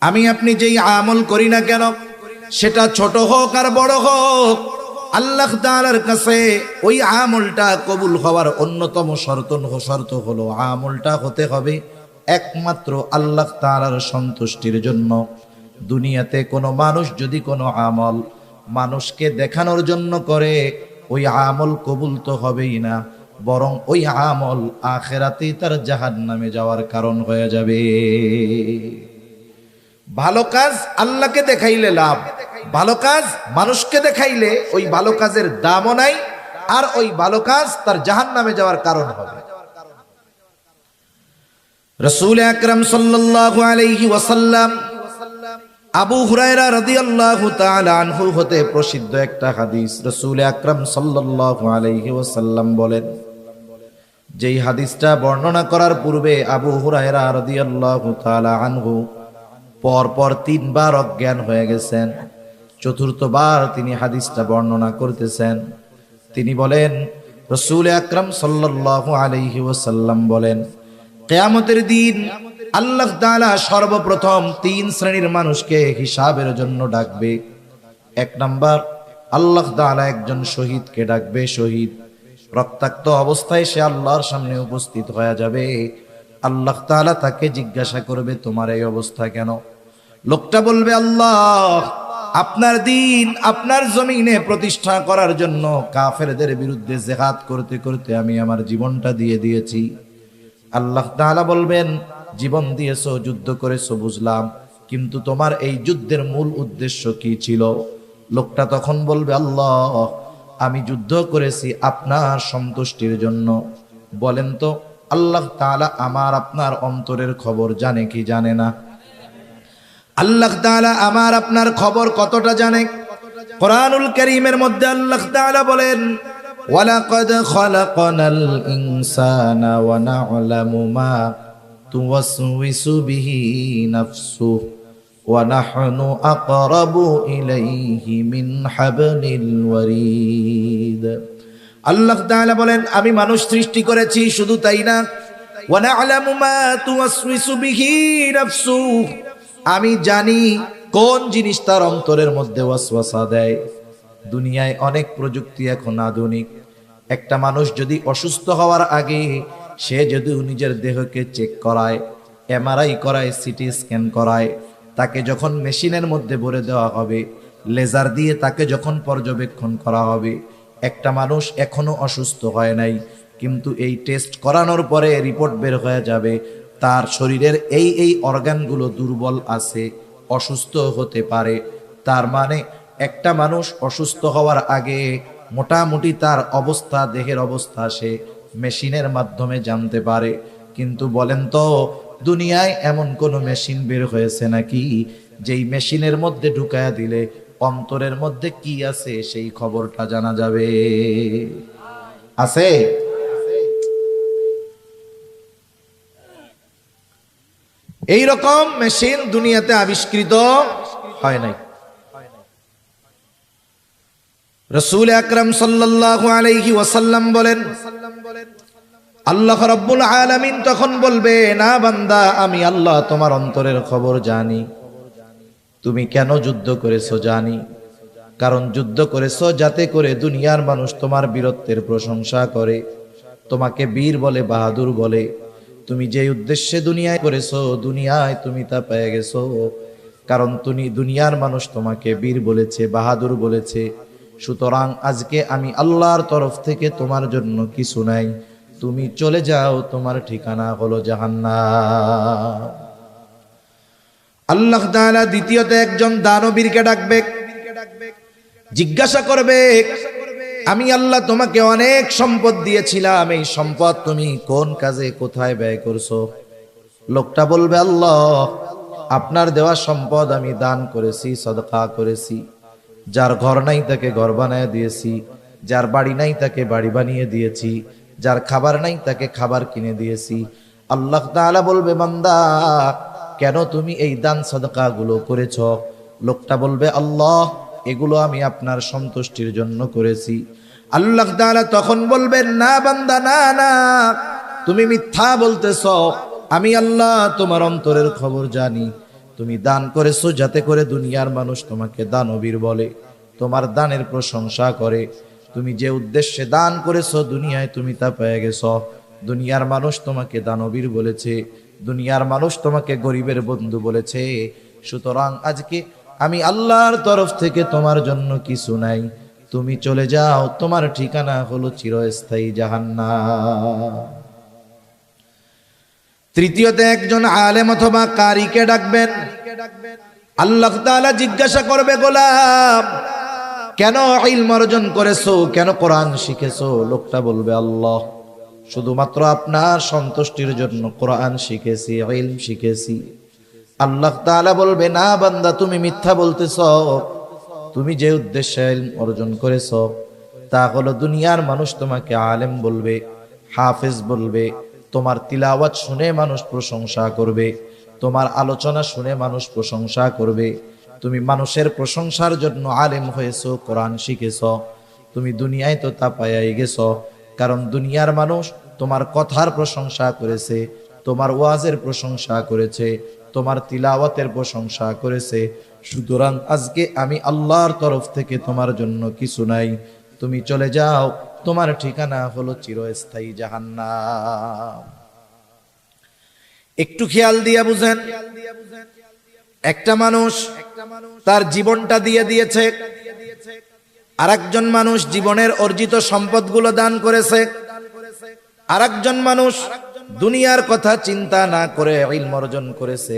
আমি আপনি যেই আমল করি না কেন, সেটা ছোট হোক আর বড় হোক, আল্লাহ তাআলার কাছে ওই আমলটা কবুল হওয়ার অন্যতম শর্ত হলো আমলটা হতে হবে একমাত্র আল্লাহ তাআলার সন্তুষ্টির জন্য। দুনিয়াতে কোনো মানুষ যদি কোনো আমল মানুষকে দেখানোর জন্য করে, ওই আমল কবুল তো হবেই না, বরং ওই আমল আখিরাতে তার জাহান্নামে যাওয়ার কারণ হয়ে যাবে। ভালো কাজ আল্লাহকে দেখাইলে লাভ, ভালো কাজ মানুষকে দেখাইলে ওই ভালো কাজের দামও নাই, আর ওই ভালো কাজ তার জাহান্নামে যাওয়ার কারণ হবে। রাসূল আকরাম সাল্লাল্লাহু আলাইহি ওয়াসাল্লাম আবু হুরায়রা রাদিয়াল্লাহু তাআলা আনহু হতে প্রসিদ্ধ একটা হাদিস, রাসূল আকরাম সাল্লাল্লাহু আলাইহি ওয়াসাল্লাম বলেন, যেই হাদিসটা বর্ণনা করার পূর্বে আবু হুরায়রা রাদিয়াল্লাহু তাআলা আনহু পরপর 3 বার অজ্ঞান হয়ে গেছেন। চতুর্থবার তিনি হাদিসটা বর্ণনা করতেছেন। তিনি বলেন, রাসূল আকরাম সাল্লাল্লাহু আলাইহি ওয়াসাল্লাম বলেন, কিয়ামতের দিন আল্লাহ তাআলা সর্বপ্রথম 3 শ্রেণীর মানুষকে হিসাবের জন্য ডাকবে। 1 নাম্বার, আল্লাহ তাআলা একজন শহীদকে ডাকবে। শহীদ রক্তাক্ত অবস্থায় সে আল্লাহর সামনে উপস্থিত হয়ে যাবে। আল্লাহ তাআলা তাকে জিজ্ঞাসা করবে, তোমার এই অবস্থা কেন? লোকটা বলবে, আল্লাহ, আপনার দ্বীন আপনার জমিনে প্রতিষ্ঠা করার জন্য কাফেরদের বিরুদ্ধে জিহাদ করতে করতে আমি আমার জীবনটা দিয়ে দিয়েছি। আল্লাহ তাআলা বলবেন, জীবন দিয়েছো, যুদ্ধ করেছো বুঝলাম, কিন্তু তোমার এই যুদ্ধের মূল উদ্দেশ্য কি ছিল? লোকটা তখন বলবে, আল্লাহ, আমি যুদ্ধ করেছি আপনার সন্তুষ্টির জন্য। বলেন তো, আল্লাহ তাআলা আমার আপনার অন্তরের খবর জানে কি জানে না? আল্লাহ তাআলা আমার আপনার খবর কতটা জানে? কোরআনুল কারীমের মধ্যে আল্লাহ তাআলা বলেন, ওয়ালাকাদ খালাকনাল ইনসানা ওয়া না'লামু মা তুওয়াসওয়িসু বিহি নাফসুহু ওয়া নাহনু আকরাবু ইলাইহি মিন হাবলিল ওয়ারিদ। আল্লাহ তাআলা বলেন, আমি মানুষ সৃষ্টি করেছি, শুধু তাই না, ওয়া না'লামু মা তুওয়াসওয়িসু বিহি নাফসুহু, আমি জানি কোন জিনিস তার অন্তরের মধ্যে ওয়াসওয়াসা দেয়। দুনিয়ায় অনেক প্রযুক্তি এখন আধুনিক। একটা মানুষ যদি অসুস্থ হওয়ার আগে সে যদি নিজের দেহকে চেক করায়, এমআরআই করায়, সিটি স্ক্যান করায়, তাকে যখন মেশিনের মধ্যে ভরে দেওয়া হবে, লেজার দিয়ে তাকে যখন পর্যবেক্ষণ করা হবে, একটা মানুষ এখনো অসুস্থ হয় নাই, কিন্তু এই টেস্ট করানোর পরে রিপোর্ট বের হয়ে যাবে তার শরীরের এই অর্গানগুলো দুর্বল আছে, অসুস্থ হতে পারে। তার মানে একটা মানুষ অসুস্থ হওয়ার আগে মোটামুটি তার অবস্থা, দেহের অবস্থা সে মেশিনের মাধ্যমে জানতে পারে। কিন্তু বলেন তো, দুনিয়ায় এমন কোন মেশিন বের হয়েছে নাকি যেই মেশিনের মধ্যে ঢুকায়া দিলে অন্তরের মধ্যে কি আছে সেই খবরটা জানা যাবে? আছে? এই রকম মেশিন দুনিয়াতে আবিষ্কৃত হয় নাই। রাসূল আকরাম সাল্লাল্লাহু আলাইহি ওয়াসাল্লাম বলেন, আল্লাহ রাব্বুল আলামিন তখন বলবে, না বান্দা, আমি আল্লাহ তোমার অন্তরের খবর জানি। তুমি কেন যুদ্ধ করেছো জানি, কারণ যুদ্ধ করেছো যাতে করে দুনিয়ার মানুষ তোমার বীরত্বের প্রশংসা করে, তোমাকে বীর বলে, বাহাদুর বলে। তুমি যে উদ্দেশ্যে দুনিয়ায় করেছো, দুনিয়ায় তুমি তা পেয়ে গেছো, কারণ তুমি দুনিয়ার মানুষ তোমাকে বীর বলেছে, বাহাদুর বলেছে। সুতরাং আজকে আমি আল্লাহর তরফ থেকে তোমার জন্য কিছু নাই, তুমি চলে যাও, তোমার ঠিকানা হলো জাহান্নাম। আল্লাহ তাআলা দ্বিতীয়তে একজন দানবীরকে ডাকবে, জিজ্ঞাসা করবে, আমি আল্লাহ তোমাকে অনেক সম্পদ দিয়েছিলাম, এই সম্পদ তুমি কোন কাজে কোথায় ব্যয় করছো? লোকটা বলবে, আল্লাহ, আপনার দেওয়া সম্পদ আমি দান করেছি, সদকা করেছি। যার ঘর নাই তাকে ঘর বানিয়ে দিয়েছি, যার বাড়ি নাই তাকে বাড়ি বানিয়ে দিয়েছি, যার খাবার নাই তাকে খাবার কিনে দিয়েছি। আল্লাহ তাআলা বলবে, বান্দা, কেন তুমি এই দান সদকা গুলো করেছ? লোকটা বলবে, আল্লাহ, এগুলো আমি আপনার সন্তুষ্টির জন্য করেছি। আল্লাহ তাআলা তখন বলবেন, না বান্দা, না না, তুমি মিথ্যা বলতেছ, আমি আল্লাহ তোমার অন্তরের খবর জানি। তুমি দান করেছো যাতে করে দুনিয়ার মানুষ তোমাকে দানবীর বলে, তোমার দানের প্রশংসা করে। তুমি যে উদ্দেশ্যে দান করেছো দুনিয়ায় তুমি তা পেয়ে গেছো। দুনিয়ার মানুষ তোমাকে দানবীর বলেছে, দুনিয়ার মানুষ তোমাকে গরিবের বন্ধু বলেছে। সুতরাং আজকে আমি আল্লাহর তরফ থেকে তোমার জন্য কিছু নাই, তুমি চলে যাও, তোমার ঠিকানা হলো চিরস্থায়ী জাহান্নাম। তৃতীয়তে একজন আলেম অথবা কারিকে ডাকবেন। আল্লাহ তাআলা জিজ্ঞাসা করবে, গোলাম কেন ইলম অর্জন করেছো, কেন কোরআন শিখেছো? লোকটা বলবে, আল্লাহ শুধুমাত্র আপনার সন্তুষ্টির জন্য কোরআন শিখেছি, ইলম শিখেছি। আল্লাহ তাআলা বলবে, না বান্দা, তুমি মিথ্যা বলতেছো। তুমি যে উদ্দেশ্যে ইলম অর্জন করেছো তা হলো দুনিয়ার মানুষ তোমাকে আলেম বলবে, হাফেজ বলবে, তোমার তিলাওয়াত শুনে মানুষ প্রশংসা করবে, তোমার আলোচনা শুনে মানুষ প্রশংসা করবে। তুমি মানুষের প্রশংসার জন্য আলেম হয়েছো, কোরআন শিখেছো। তুমি দুনিয়ায় তো তা পাইয়াই গেছো, কারণ দুনিয়ার মানুষ তোমার কথার প্রশংসা করেছে, তোমার ওয়াজের প্রশংসা করেছে, তোমার তিলাওয়াতের প্রশংসা করেছে। সুতরাং আজকে আমি আল্লাহর তরফ থেকে তোমার জন্য কিছু নাই, তুমি চলে যাও, তোমার ঠিকানা হলো চিরস্থায়ী জাহান্নাম। একটু খেয়াল দিয়া বুঝেন, একটা মানুষ তার জীবনটা দিয়ে দিয়েছে, আরেকজন মানুষ জীবনের অর্জিত সম্পদগুলো দান করেছে, আরেকজন মানুষ দুনিয়ার কথা চিন্তা না করে ইলম অর্জন করেছে।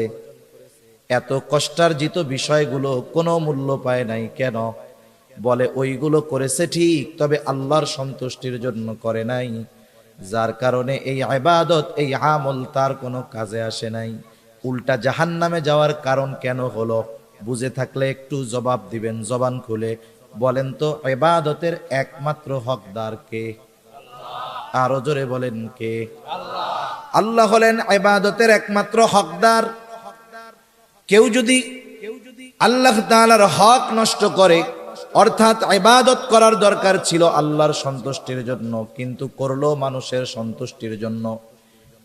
এত কষ্টার্জিত বিষয়গুলো কোনো মূল্য পায় নাই কেন? বলে ওইগুলো করেছে ঠিক, তবে আল্লাহর সন্তুষ্টির জন্য করে নাই, যার কারণে এই ইবাদত, এই আমল তার কোনো কাজে আসে নাই। উল্টা জাহান্নামে যাওয়ার কারণ কেন হলো? বুঝে থাকলে একটু জবাব দিবেন জবান খুলে। বলেন তো, ইবাদতের একমাত্র হকদার কে? আরো জোরে বলেন, কে? আল্লাহ হলেন ইবাদতের একমাত্র হকদার। কেউ যদি আল্লাহ তাআলার হক নষ্ট করে, অর্থাৎ ইবাদত করার দরকার ছিল আল্লাহর সন্তুষ্টির জন্য, কিন্তু করলো মানুষের সন্তুষ্টির জন্য,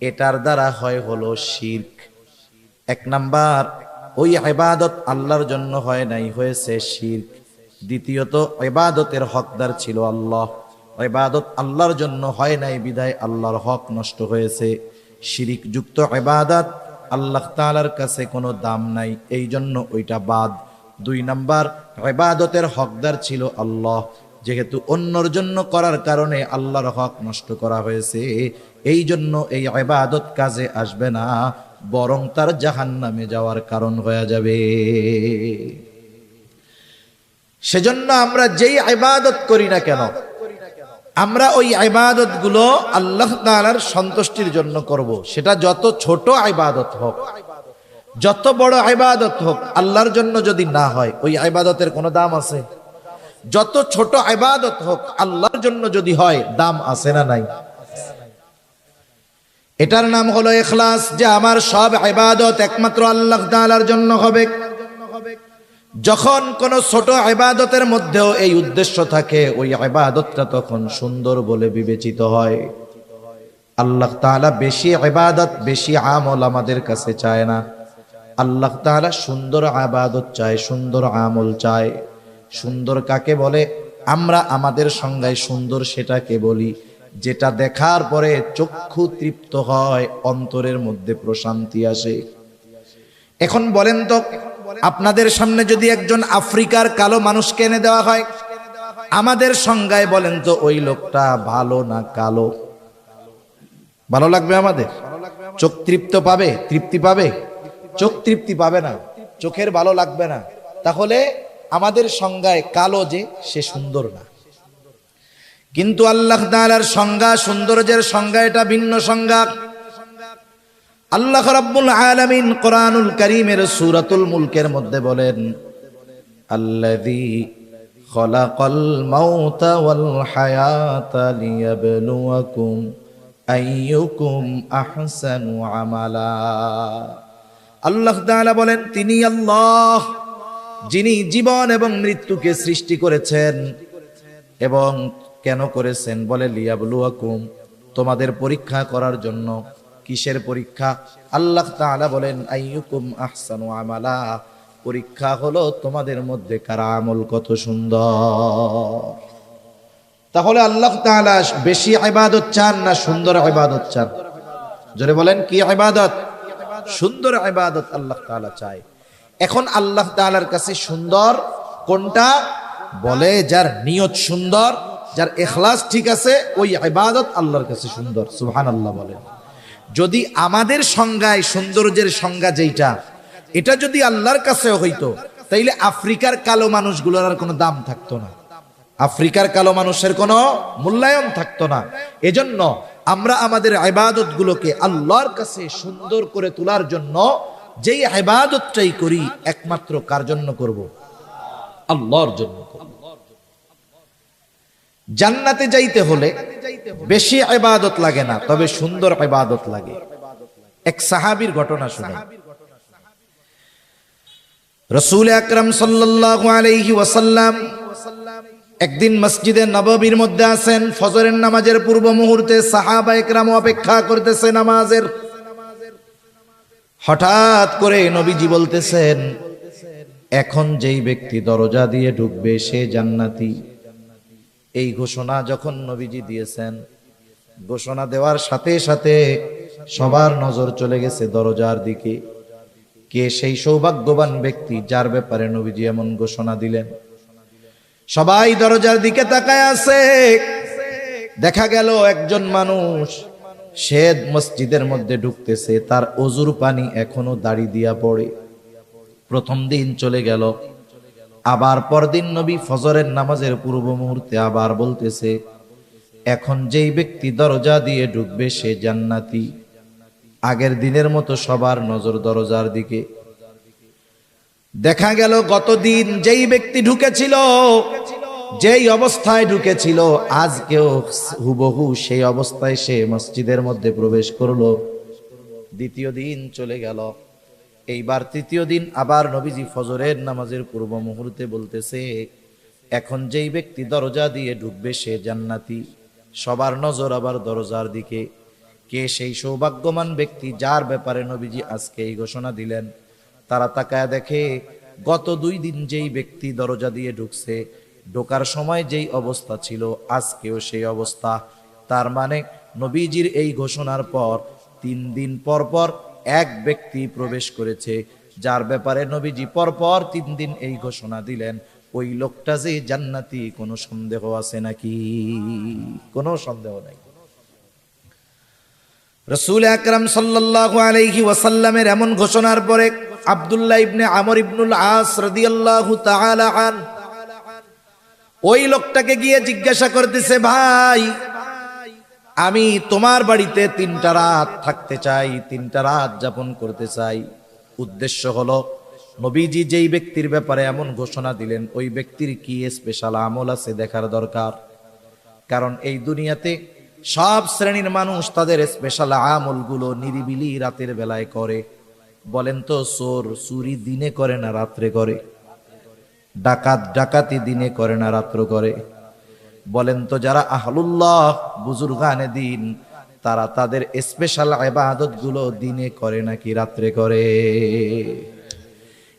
এটার দ্বারা হলো শিরক। এক নাম্বার, ওই ইবাদত আল্লাহর জন্য হয় নাই, হয়েছে শিরক। দ্বিতীয়ত, ইবাদতের হকদার ছিল আল্লাহ, ইবাদত আল্লাহর জন্য হয় নাই, বিধায় আল্লাহর হক নষ্ট হয়েছে। শিরক যুক্ত ইবাদত আল্লাহ তাআলার কাছে কোনো দাম নাই, এই জন্য ওইটা বাদ। দুই নাম্বার, ইবাদতের হকদার ছিল আল্লাহ, যেহেতু অন্যর জন্য করার কারণে আল্লাহর হক নষ্ট করা হয়েছে, এই জন্য এই ইবাদত কাজে আসবে না, বরং তার জাহান্নামে যাওয়ার কারণ হয়ে যাবে। সেজন্য আমরা যেই ইবাদত করি না কেন, আমরা ওই ইবাদত গুলো আল্লাহ তাআলার সন্তুষ্টির জন্য করব। সেটা যত ছোট ইবাদত হোক, যত বড় ইবাদত হোক, আল্লাহর জন্য যদি না হয় ওই ইবাদতের কোনো দাম আছে? যত ছোট ইবাদত হোক, আল্লাহর জন্য যদি হয়, দাম আছে না নাই? এটার নাম হলো ইখলাস, যে আমার সব ইবাদত একমাত্র আল্লাহ তাআলার জন্য হবে। যখন কোন ছোট ইবাদতের মধ্যেও এই উদ্দেশ্য থাকে, ওই ইবাদতটা তখন সুন্দর বলে বিবেচিত হয়। আল্লাহ তাআলা বেশি ইবাদত, বেশি আমল আমাদের কাছে চায় না। আল্লাহ তাআলা সুন্দর ইবাদত চায়, সুন্দর আমল চায়। সুন্দর কাকে বলে? আমরা আমাদের সংজ্ঞায় সুন্দর সেটাকে বলি যেটা দেখার পরে চক্ষু তৃপ্ত হয়, অন্তরের মধ্যে প্রশান্তি আসে। এখন বলেন তো, আপনাদের সামনে যদি একজন আফ্রিকার কালো মানুষকে এনে দেওয়া হয়, আমাদের সংজ্ঞায় বলেন তো ওই লোকটা ভালো না কালো? ভালো লাগবে আমাদের? চোখ তৃপ্ত পাবে? তৃপ্তি পাবে? চোখ তৃপ্তি পাবে না, চোখের ভালো লাগবে না। তাহলে আমাদের সংজ্ঞায় কালো যে, সে সুন্দর না। কিন্তু আল্লাহ তাআলার সংজ্ঞা, সৌন্দর্যের সংজ্ঞা এটা ভিন্ন সংজ্ঞা। আল্লাহ রাব্বুল আলামিন কোরআনুল কারীমের সূরাতুল মুলকের মধ্যে বলেন, আল্লাযী খালাকাল মাউতা ওয়াল হায়াতা লিয়াবলুয়াকুম আইয়ুকুম আহসানু আমালা। আল্লাহ তাআলা বলেন, তিনি আল্লাহ যিনি জীবন এবং মৃত্যুকে সৃষ্টি করেছেন। এবং কেন করেছেন? বলে লিয়াবলুয়াকুম, তোমাদের পরীক্ষা করার জন্য। কিসের পরীক্ষা? আল্লাহ তাআলা বলেন আইয়ুকুম আহসানু আমালা, পরীক্ষা হলো তোমাদের মধ্যে কার আমল কত সুন্দর। তাহলে আল্লাহ তাআলা বেশি ইবাদত চান না সুন্দর ইবাদত চান? জোরে বলেন, কি ইবাদত? সুন্দর ইবাদত আল্লাহ তাআলা চায়। এখন আল্লাহ তাআলার কাছে সুন্দর কোনটা? বলে যার নিয়ত সুন্দর, যার ইখলাস ঠিক আছে, ওই ইবাদত আল্লাহর কাছে সুন্দর। সুবহানাল্লাহ বলেন। যদি আমাদের সংজ্ঞায় সৌন্দর্যের সংজ্ঞা যেটা, এটা যদি আল্লাহর কাছে হইতো, তাইলে আফ্রিকার কালো মানুষগুলোর আর কোনো দাম থাকতো না, আফ্রিকার কালো মানুষের কোনো মূল্যায়ন থাকতো না। এজন্য আমরা আমাদের ইবাদতগুলোকে আল্লাহর কাছে সুন্দর করে তোলার জন্য যেই ইবাদতটাই করি একমাত্র কার জন্য করব? আল্লাহর জন্য করব। জান্নাতে যাইতে হলে বেশি ইবাদত লাগে না, তবে সুন্দর ইবাদত লাগে। এক সাহাবীর ঘটনা শুনে। রাসূল আকরাম সাল্লাল্লাহু আলাইহি ওয়াসাল্লাম একদিন মসজিদে নববীর মধ্যে আছেন, ফজরের নামাজের পূর্ব মুহূর্তে সাহাবায়ে কেরাম অপেক্ষা করতেছে নামাজের। হঠাৎ করে নবীজি বলতেছেন, এখন যেই ব্যক্তি দরজা দিয়ে ঢুকবে সে জান্নাতি। এই ঘোষণা যখন নবীজি দিয়েছেন, ঘোষণা দেওয়ার সাথে সাথে সবার নজর চলে গেছে দরজার দিকে। কে সেই সৌভাগ্যবান ব্যক্তি যার ব্যাপারে নবীজি এমন ঘোষণা দিলেন? সবাই দরজার দিকে তাকায় আছে। দেখা গেল একজন মানুষ, সে মসজিদের মধ্যে ঢুকতেছে, তার ওযুর পানি এখনো দাড়ি দিয়া পড়ে। প্রথম দিন চলে গেল, আবার পরদিন নবী ফজরের নামাজের পূর্ব মুহূর্তে আবার বলতেছে, এখন যেই ব্যক্তি দরজা দিয়ে ঢুকবে সে জান্নাতি। আগের দিনের মতো সবার নজর দরজার দিকে। দেখা গেল গতদিন যেই ব্যক্তি ঢুকেছিল, যেই অবস্থায় ঢুকেছিল, আজকেও হুবহু সেই অবস্থায় সে মসজিদের মধ্যে প্রবেশ করলো। দ্বিতীয় দিন চলে গেল, এইবার তৃতীয় দিন আবার নবীজি ফজরের নামাজের পূর্ব মুহূর্তে বলতেছে, এখন যেই ব্যক্তি দরজা দিয়ে ঢুকবে সে জান্নাতি। সবার নজর আবার দরজার দিকে। কে সেই সৌভাগ্যবান ব্যক্তি যার ব্যাপারে নবীজি আজকে এই ঘোষণা দিলেন? তারা তাকায় দেখে, গত 2 দিন যেই ব্যক্তি দরজা দিয়ে ঢুকছে, ঢোকার সময় যেই অবস্থা ছিল আজকেও সেই অবস্থা। তার মানে নবীজির এই ঘোষণার পর 3 দিন পর পর এক ব্যক্তি প্রবেশ করেছে, যার ব্যাপারে নবীজি পরপর 3 দিন এই ঘোষণা দিলেন। ওই লোকটা যে জান্নাতি, কোনো সন্দেহ আছে নাকি? কোনো সন্দেহ নাই। রাসূল আকরাম সাল্লাল্লাহু আলাইহি ওয়াসাল্লামের এমন ঘোষণার পরে আব্দুল্লাহ ইবনে আমর ইবনুল আস রাদিয়াল্লাহু তাআলা আন ওই লোকটাকে গিয়ে জিজ্ঞাসা করতেছে, ভাই আমি তোমার বাড়িতে 3টা রাত থাকতে চাই, 3টা রাত যাপন করতে চাই। উদ্দেশ্য হলো নবীজি যেই ব্যক্তির ব্যাপারে এমন ঘোষণা দিলেন, ওই ব্যক্তির কি স্পেশাল আমল আছে দেখার দরকার। কারণ এই দুনিয়াতে সব শ্রেণীর মানুষ তাদের স্পেশাল আমলগুলো নিরিবিলি রাতের বেলায় করে। বলেন তো, চোর চুরি দিনে করে না রাত্রে করে? ডাকাত ডাকাতি দিনে করে না রাত্র করে? বলেন তো, যারা আহলুল্লাহ বুজুর্গানে দিন, তারা তাদের স্পেশাল ইবাদত গুলো দিনে করে নাকি রাত্রে করে?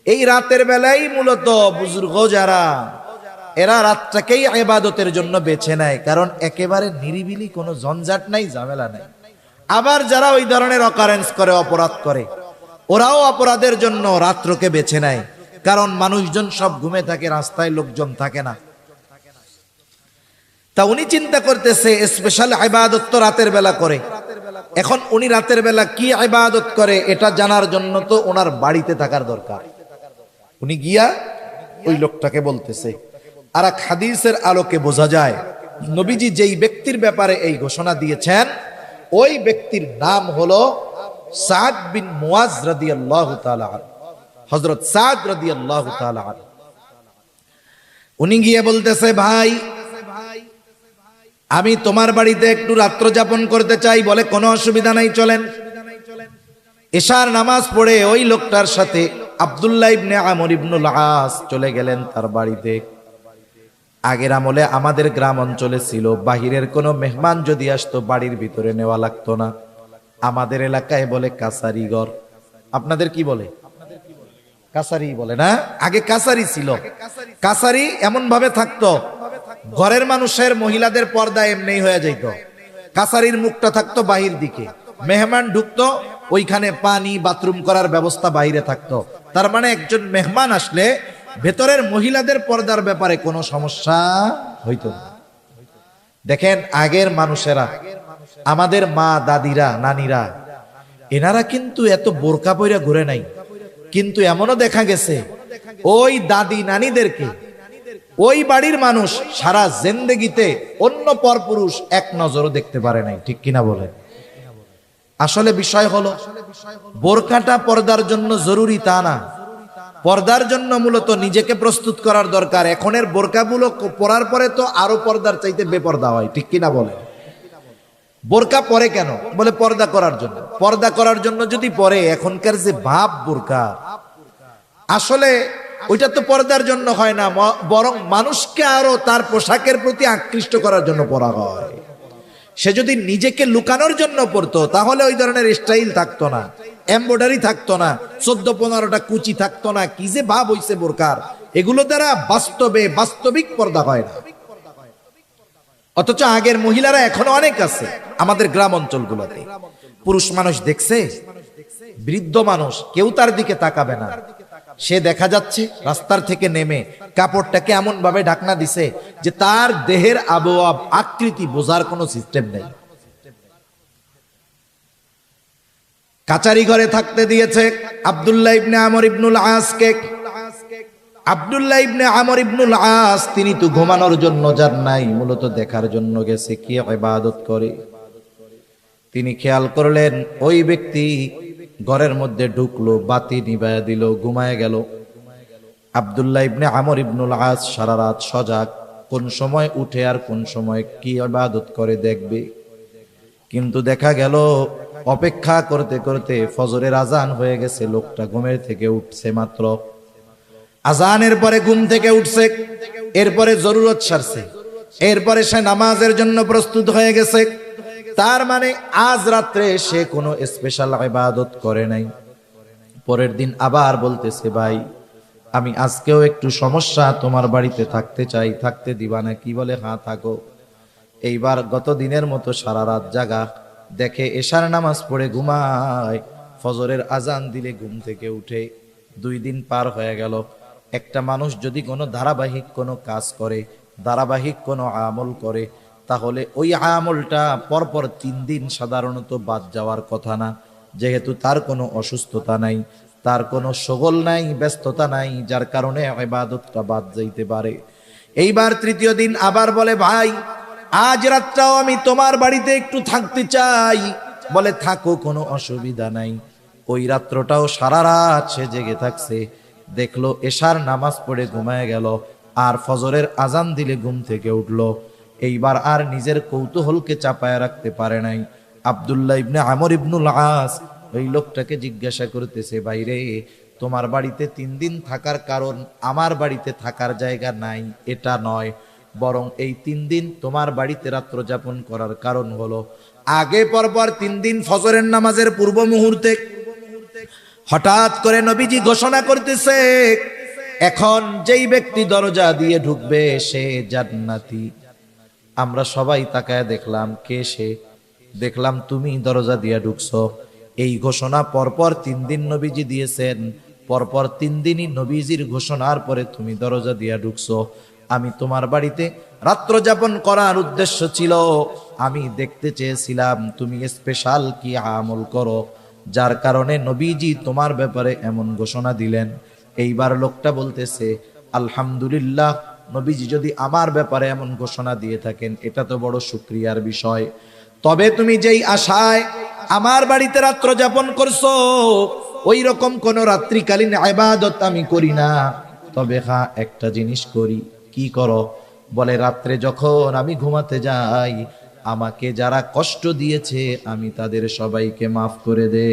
এই রাতের বেলায় মূলত বুজুর্গ যারা, এরা রাতটাকেই ইবাদতের জন্য বেছে নেয়, কারণ একেবারে নিরিবিলি, কোনো ঝঞ্ঝাট নাই, ঝামেলা নাই। আবার যারা ওই ধরনের অকারেন্স করে, অপরাধ করে, ওরাও অপরাধের জন্য রাত্রকে বেছে নেয়, কারণ মানুষজন সব ঘুমে থাকে, রাস্তায় লোকজন থাকে না। তা উনি চিন্তা করতেছে স্পেশাল ইবাদত তো রাতের বেলা করে। এখন উনি রাতের বেলা কি ইবাদত করে এটা জানার জন্য তো ওনার বাড়িতে থাকার দরকার। উনি গিয়া ওই লোকটাকে বলতেছে। আর এক হাদিসের আলোকে বোঝা যায় নবীজি যেই ব্যক্তির ব্যাপারে এই ঘোষণা দিয়েছেন, ওই ব্যক্তির নাম হলো সাদ বিন মুআজ রাদিয়াল্লাহু তাআলা আনহু, হযরত সাদ রাদিয়াল্লাহু তাআলা আনহু। উনি গিয়ে বলতেছে, ভাই আমি তোমার বাড়িতে একটু রাত্র যাপন করতে চাই। বলে, কোনো অসুবিধা নাই, চলেন। এশার নামাজ পড়ে ওই লোকটার সাথে আব্দুল্লাহ ইবনে আমর ইবনুল আস চলে গেলেন তার বাড়িতে। আগের আমলে আমাদের গ্রাম অঞ্চলে ছিল, বাহিরের কোনো মেহমান যদি আসতো বাড়ির ভিতরে নেওয়া লাগতো না। আমাদের এলাকায় বলে কাছারি ঘর, আপনাদের কি বলে? কাছারি বলে না? আগে কাছারি ছিল। কাছারি এমন ভাবে থাকতো, ঘরের মানুষের মহিলাদের পর্দা এমনি হয়ে যাইত, কাছারির মুখটা থাকতো বাহির দিকে, মেহমান ঢুকতো ওইখানে পানি বাথরুম করার ব্যবস্থা বাইরে থাকতো। তার মানে একজন মেহমান আসলে ভেতরের মহিলাদের পর্দার ব্যাপারে কোনো সমস্যা হইতো না। দেখেন আগের মানুষেরা, আমাদের মা দাদিরা নানিরা, এনারা কিন্তু এত বোরকা পইরা ঘুরে নাই, কিন্তু এমনও দেখা গেছে ওই দাদি নানিদেরকে ওই বাড়ির মানুষ সারা জিন্দেগিতে অন্য পরপুরুষ এক নজরও দেখতে পারে নাই, ঠিক কিনা বলেন? আসলে বিষয় হলো বোরকাটা পর্দার জন্য জরুরি তা না, পর্দার জন্য মূলত নিজেকে প্রস্তুত করার দরকার। এখনের বোরকাগুলো পরার পরে তো আরো পর্দার চাইতে বেপর্দা হয়, ঠিক কিনা বলেন? বোরকা পরে কেন? বলে পর্দা করার জন্য। পর্দা করার জন্য যদি পরে, এখনকার যে ভাব বোরকা, আসলে ওইটা তো পর্দার জন্য হয় না, বরং মানুষকে আরো তার পোশাকের প্রতি আকৃষ্ট করার জন্য পরা হয়। সে যদি নিজেকে লুকানোর জন্য পরতো তাহলে ওই ধরনের স্টাইল থাকতো না, এমব্রয়ডারি থাকতো না, 14-15টা কুচি থাকতো না। কি যে ভাব হইছে বোরকার, এগুলো দ্বারা বাস্তবিক পর্দা হয় না। অথচ আগের মহিলারা এখনো অনেক আছে আমাদের গ্রাম অঞ্চলগুলোতে। পুরুষ মানুষ দেখছে, বৃদ্ধ মানুষ, কেউ তার দিকে তাকাবে না। সে দেখা যাচ্ছে রাস্তার থেকে নেমে কাপড়টাকে এমন ভাবে ঢাকনা দিছে যে তার দেহের আবহাওয়া আকৃতি বোঝার কোনো সিস্টেম নেই। কাচারি ঘরে থাকতে দিয়েছে আব্দুল্লাহ ইবনে আমর ইবনুল আসকে। আব্দুল্লাহ ইবনে আমর ইবনুল আস তিনি তো ঘুমানোর জন্য যান নাই, মূলত দেখার জন্য গেছে কি ইবাদত করে। তিনি খেয়াল করলেন ওই ব্যক্তি ঘরের মধ্যে ঢুকলো, বাতি নিভায়া দিল, ঘুমায় গেল। আব্দুল্লাহ ইবনে আমর ইবনুল আস সারা রাত সজাগ, কোন সময় উঠে আর কোন সময় কি ইবাদত করে দেখবে। কিন্তু দেখা গেল অপেক্ষা করতে করতে ফজরের আজান হয়ে গেছে, লোকটা ঘুমের থেকে উঠছে মাত্র। আজানের পরে ঘুম থেকে উঠছে, এরপরে জরুরত সারছে, এরপরে সে নামাজের জন্য প্রস্তুত হয়ে গেছে। তার মানে আজ রাত্রে সে কোনো স্পেশাল ইবাদত করে নাই। পরের দিন আবার বলতেছে, ভাই আমি আজকেও একটু সমস্যা, তোমার বাড়িতে থাকতে চাই, থাকতে দিবা না? কি বলে, হ্যাঁ থাকো। এইবার গত দিনের মতো সারা রাত জাগা, দেখে এশার নামাজ পড়ে ঘুমায়, ফজরের আজান দিলে ঘুম থেকে উঠে। 2 দিন পার হয়ে গেল। একটা মানুষ যদি কোনো ধারাবাহিক কোনো কাজ করে, ধারাবাহিক কোনো আমল করে, তাহলে ওই আমলটা পরপর 3 দিন সাধারণত বাদ যাওয়ার কথা না, যেহেতু তার কোনো অসুস্থতা নাই, তার কোনো শগল নাই, ব্যস্ততা নাই, যার কারণে ইবাদতটা বাদ যাইতে পারে। এইবার 3য় দিন আবার বলে, ভাই আজ রাতটাও আমি তোমার বাড়িতে একটু থাকতে চাই। বলে থাকো, কোনো অসুবিধা নাই। ওই রাত্রটাও সারা রাত সে জেগে থাকছে। দেখলো এশার নামাজ পড়ে ঘুমায় গেল, আর ফজরের আজান দিলে ঘুম থেকে উঠলো। এইবার আর নিজের কৌতূহলকে চাপায় রাখতে পারে নাই। আব্দুল্লাহ ইবনে আমর ইবনুল আস ওই লোকটাকে জিজ্ঞাসা করতেছে, বাইরে তোমার বাড়িতে 3 দিন থাকার কারণ আমার বাড়িতে থাকার জায়গা নাই এটা নয়, বরং এই 3 দিন তোমার বাড়িতে রাত্র যাপন করার কারণ হলো আগে পরপর 3 দিন ফজরের নামাজের পূর্ব মুহূর্তে হঠাৎ করে নবীজি ঘোষণা করতেছে, এখন যেই ব্যক্তি দরজা দিয়ে ঢুকবে সে জান্নাতি। আমরা সবাই তাকায় দেখলাম, কে সে? দেখলাম তুমি দরজা দিয়ে ঢুকছো। এই ঘোষণা পরপর 3 দিন নবীজি দিয়েছেন, পরপর 3 দিনই নবীজির ঘোষণার পরে তুমি দরজা দিয়ে ঢুকছো। আমি তোমার বাড়িতে রাত্র যাপন করার উদ্দেশ্য ছিল, আমি দেখতে চেয়েছিলাম তুমি স্পেশাল কি আমল করো, যার কারণে নবীজি তোমার ব্যাপারে এমন ঘোষণা দিলেন। এইবার লোকটা বলতেছে, আলহামদুলিল্লাহ, নবীজি যদি আমার ব্যাপারে এমন ঘোষণা দিয়ে থাকেন এটা তো বড় শুকরিয়ার বিষয়। তবে তুমি যেই আশায় আমার বাড়িতে রাত্র যাপন করছো, ওই রকম কোন রাত্রিকালীন ইবাদত আমি করি না। তবে হ্যাঁ, একটা জিনিস করি। কি করো? বলে রাত্রে যখন আমি ঘুমাতে যাই, আমাকে যারা কষ্ট দিয়েছে আমি তাদের সবাইকে মাফ করে দে।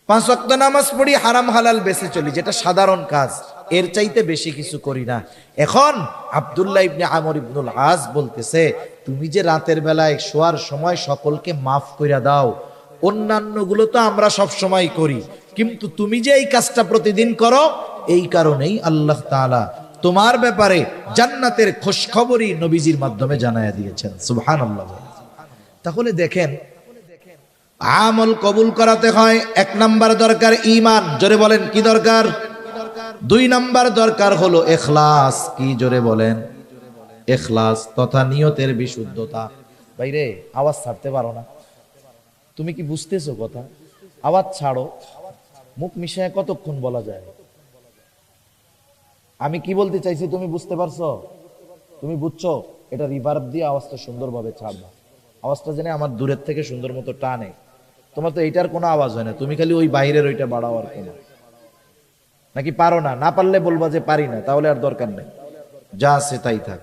5 ওয়াক্ত নামাজ পড়ি, হারাম হালাল বেঁচে চলি, যেটা সাধারণ কাজ। এর চাইতে বেশি কিছু করি না। এখন আব্দুল্লাহ ইবনে আমর ইবনুল আস বলতেছে, তুমি যে রাতের বেলায় শোয়ার সময় সকলকে মাফ কইরা দাও, অন্যান্যগুলো তো আমরা সব সময় করি, কিন্তু তুমি যে এই কাজটা প্রতিদিন করো, এই কারণেই আল্লাহ তাআলা তোমার ব্যাপারে জান্নাতের খোঁজখবরই নবীজির মাধ্যমে জানায়া দিয়েছেন। সুবহানাল্লাহ। তাহলে দেখেন, আমল কবুল করাতে হয়, 1 নাম্বার দরকার ঈমান। জোরে বলেন কি দরকার? 2 নাম্বার দরকার হলো ইখলাস। কি জোরে বলেন? ইখলাস তথা নিয়তের বিশুদ্ধতা। ভাইরে আওয়াজ ছাড়তে পারো না? তুমি কি বুঝতেছো কথা? আওয়াজ ছাড়ো, মুখ মিশায় কতক্ষণ বলা যায়? আমি কি বলতে চাইছি তুমি বুঝতে পারছো? তুমি বুঝছো? এটা রিভার্ব দিয়ে আওয়াজটা সুন্দরভাবে ছাড়বা। আওয়াজটা জেনে আমার দূরের থেকে সুন্দর মতো টানে। তোমার তো এইটার কোনো আওয়াজ হয় না, তুমি খালি ওই বাইরের ওইটা বাড়াও আর কোনো। নাকি পারো না? না পারলে বলবা যে পারি না, তাহলে আর দরকার নেই, যা আছে তাই থাক।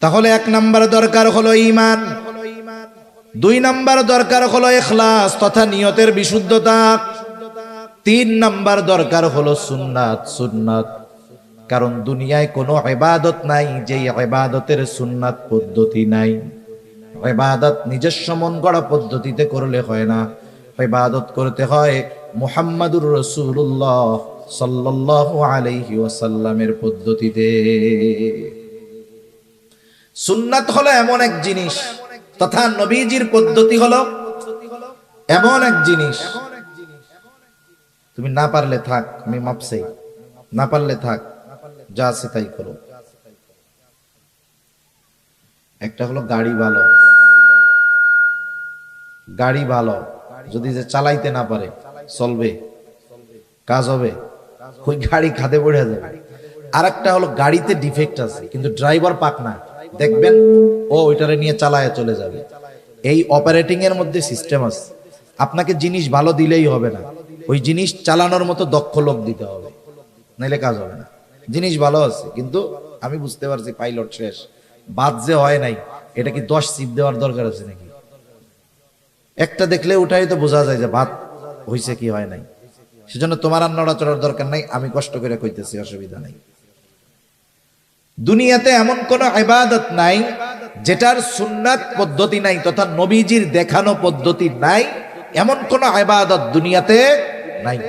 তাহলে 1 নাম্বার দরকার হলো ঈমান, 2 নাম্বার দরকার হলো ইখলাস তথা নিয়তের বিশুদ্ধতা, 3 নাম্বার দরকার হলো সুন্নাত। সুন্নাত, কারণ দুনিয়ায় কোনো ইবাদত নাই যেই ইবাদতের সুন্নাত পদ্ধতি নাই। ইবাদত নিজস্ব মন গড়া পদ্ধতিতে করলে হয় না, ইবাদত করতে হয় মুহাম্মাদুর রাসূলুল্লাহ সাল্লাল্লাহু আলাইহি ওয়াসাল্লামের পদ্ধতিতে। সুন্নাত হলো এমন এক জিনিস, তথা নবীজির পদ্ধতি হলো এমন এক জিনিস, তুমি না পারলে থাক, আমি মাপ চাই, না পারলে থাক, যা আছে তাই করো। একটা হলো গাড়ি ভালো, গাড়ি ভালো যদি যে চালাইতে না পারে, চলবে, কাজ হবে, ওই গাড়ি খাদে পড়ে যাবে। আর একটা হলো গাড়িতে ডিফেক্ট আছে কিন্তু ড্রাইভার পাক না, দেখবেন ও ওইটারে নিয়ে চালায় চলে যাবে। এই অপারেটিং এর মধ্যে সিস্টেম আছে। আপনাকে জিনিস ভালো দিলেই হবে না, ওই জিনিস চালানোর মতো দক্ষ লোক দিতে হবে, নাইলে কাজ হবে না। জিনিস ভালো আছে কিন্তু আমি বুঝতে পারছি পাইলট শেষ, বাদ যে হয় নাই, এটা কি 10 সিট দেওয়ার দরকার আছে নাকি? একটা দেখলে ওটাই তো বোঝা যায় যে বাদ হইছে কি হয় নাই। সেজন্য তোমার আর নড়াচড়ার দরকার নাই, আমি কষ্ট করে কইতেছি, অসুবিধা নাই। দুনিয়াতে এমন কোন ইবাদত নাই যেটার সুন্নাত পদ্ধতি নাই, তথা নবীজির দেখানো পদ্ধতি নাই, এমন কোন ইবাদত দুনিয়াতে নাই।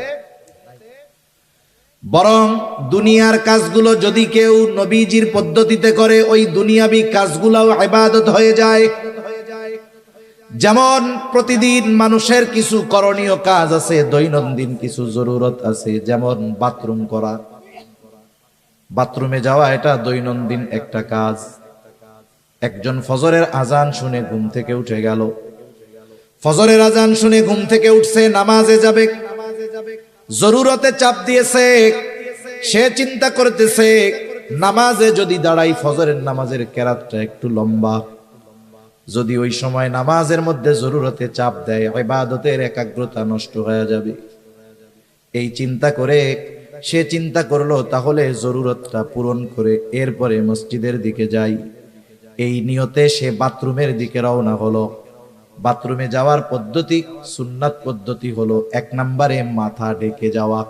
বরং দুনিয়ার কাজগুলো যদি কেউ নবীজির পদ্ধতিতে করে, ওই দুনিয়াবি কাজগুলোও ইবাদত হয়ে যায়। যেমন প্রতিদিন মানুষের কিছু করণীয় কাজ আছে, দৈনন্দিন কিছু জরুরত আছে, যেমন বাথরুম করা, বাথরুমে যাওয়া, এটা দৈনন্দিন একটা কাজ। একজন ফজরের আজান শুনে ঘুম থেকে উঠে গেল, ফজরের আজান শুনে ঘুম থেকে উঠছে, নামাজে যাবে, জরুরতে চাপ দিয়েছে, সে চিন্তা করতেছে নামাজে যদি দাঁড়াই, ফজরের নামাজের কেরাতটা একটু লম্বা, যদি ওই সময় নামাজের মধ্যে জরুরতে চাপ দেয়, ইবাদতের একাগ্রতা নষ্ট হয়ে যাবে। এই চিন্তা করে সে চিন্তা করলো তাহলে জরুরতটা পূরণ করে এরপরে মসজিদের দিকে যাই। এই নিয়তে সে বাথরুমের দিকে রওনা হলো। বাথরুমে যাওয়ার পদ্ধতি, সুন্নাত পদ্ধতি হলো 1 নম্বরে মাথা ঢেকে যাওয়া।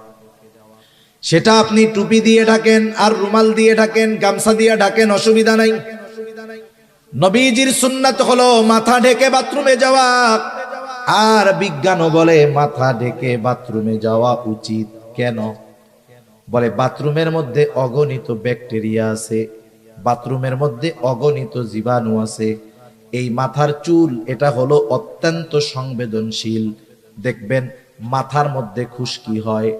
সেটা আপনি টুপি দিয়ে ঢাকেন, আর রুমাল দিয়ে ঢাকেন, গামছা দিয়ে ঢাকেন, অসুবিধা নাই। নবীজির সুন্নাত হলো মাথা ঢেকে বাথরুমে যাওয়া। আর বিজ্ঞানও বলে মাথা ঢেকে বাথরুমে যাওয়া উচিত। কেন? বলে বাথরুমের মধ্যে অগণিত ব্যাকটেরিয়া আছে, বাথরুমের মধ্যে অগণিত জীবাণু আছে। এই মাথার চুল, এটা হলো অত্যন্ত সংবেদনশীল। দেখবেন মাথার মধ্যে খুশকি হয়,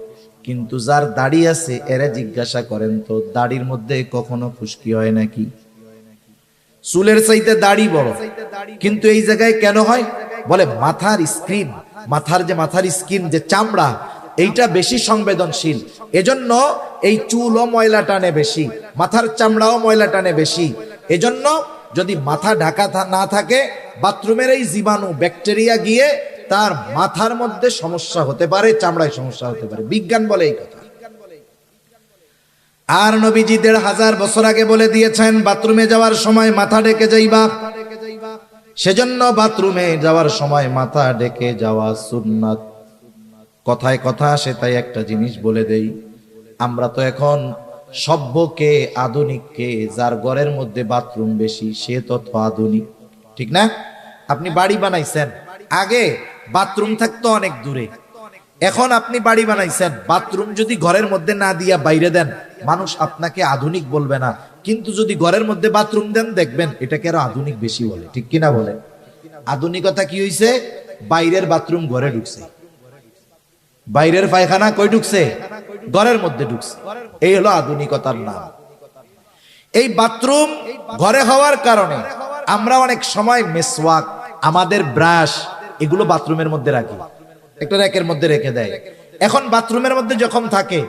কিন্তু যার দাড়ি আছে এরা জিজ্ঞাসা করেন তো দাড়ির মধ্যে কখনো খুশকি হয় নাকি? চুলের চাইতে দাড়ি বড়, কিন্তু এই জায়গায় কেন হয়? বলে মাথার স্কিন, মাথার স্কিন যে চামড়া, এইটা বেশি সংবেদনশীল। এজন্য এই চুলও ময়লা টানে বেশি, মাথার চামড়াও ময়লা টানে বেশি। এজন্য যদি মাথা ঢাকা না থাকে, বাথরুমের এই জীবাণু ব্যাকটেরিয়া গিয়ে তার মাথার মধ্যে সমস্যা হতে পারে, চামড়ায় সমস্যা হতে পারে। বিজ্ঞান বলে এই কথা। আর নবীজি 1500 বছর আগে বলে দিয়েছেন বাথরুমে যাওয়ার সময় মাথা ঢেকে যাইবা। সেজন্য বাথরুমে যাওয়ার সময় মাথা ঢেকে যাওয়া সুন্নাত। কথায় কথা আসে তাই একটা জিনিস বলে দেই, আমরা তো এখন সভ্যকে আধুনিককে, যার ঘরের মধ্যে বাথরুম বেশি সে তত আধুনিক, ঠিক না? আপনি বাড়ি বানাইছেন, আগে বাথরুম থাকতো অনেক দূরে, এখন আপনি বাড়ি বানাইছেন, বাথরুম যদি ঘরের মধ্যে না দিয়া বাইরে দেন মানুষ আপনাকে আধুনিক বলবে না, কিন্তু যদি ঘরের মধ্যে বাথরুম দেন দেখবেন এটাকে আরো আধুনিক বেশি বলে, ঠিক কিনা বলে? আধুনিকতা কি হইছে? বাইরের বাথরুম ঘরে ঢুকছে, বাইরের পায়খানা কই ঢুকছে? ঘরের মধ্যে ঢুকছে। এই হলো আধুনিকতার নাম। এই বাথরুম ঘরে হওয়ার কারণে আমরা অনেক সময় মেসওয়াক, আমাদের ব্রাশ, এগুলো বাথরুমের মধ্যে রাখি, একটা র্যাকের মধ্যে রেখে দেয়। এখন বাথরুমের মধ্যে যখন থাকে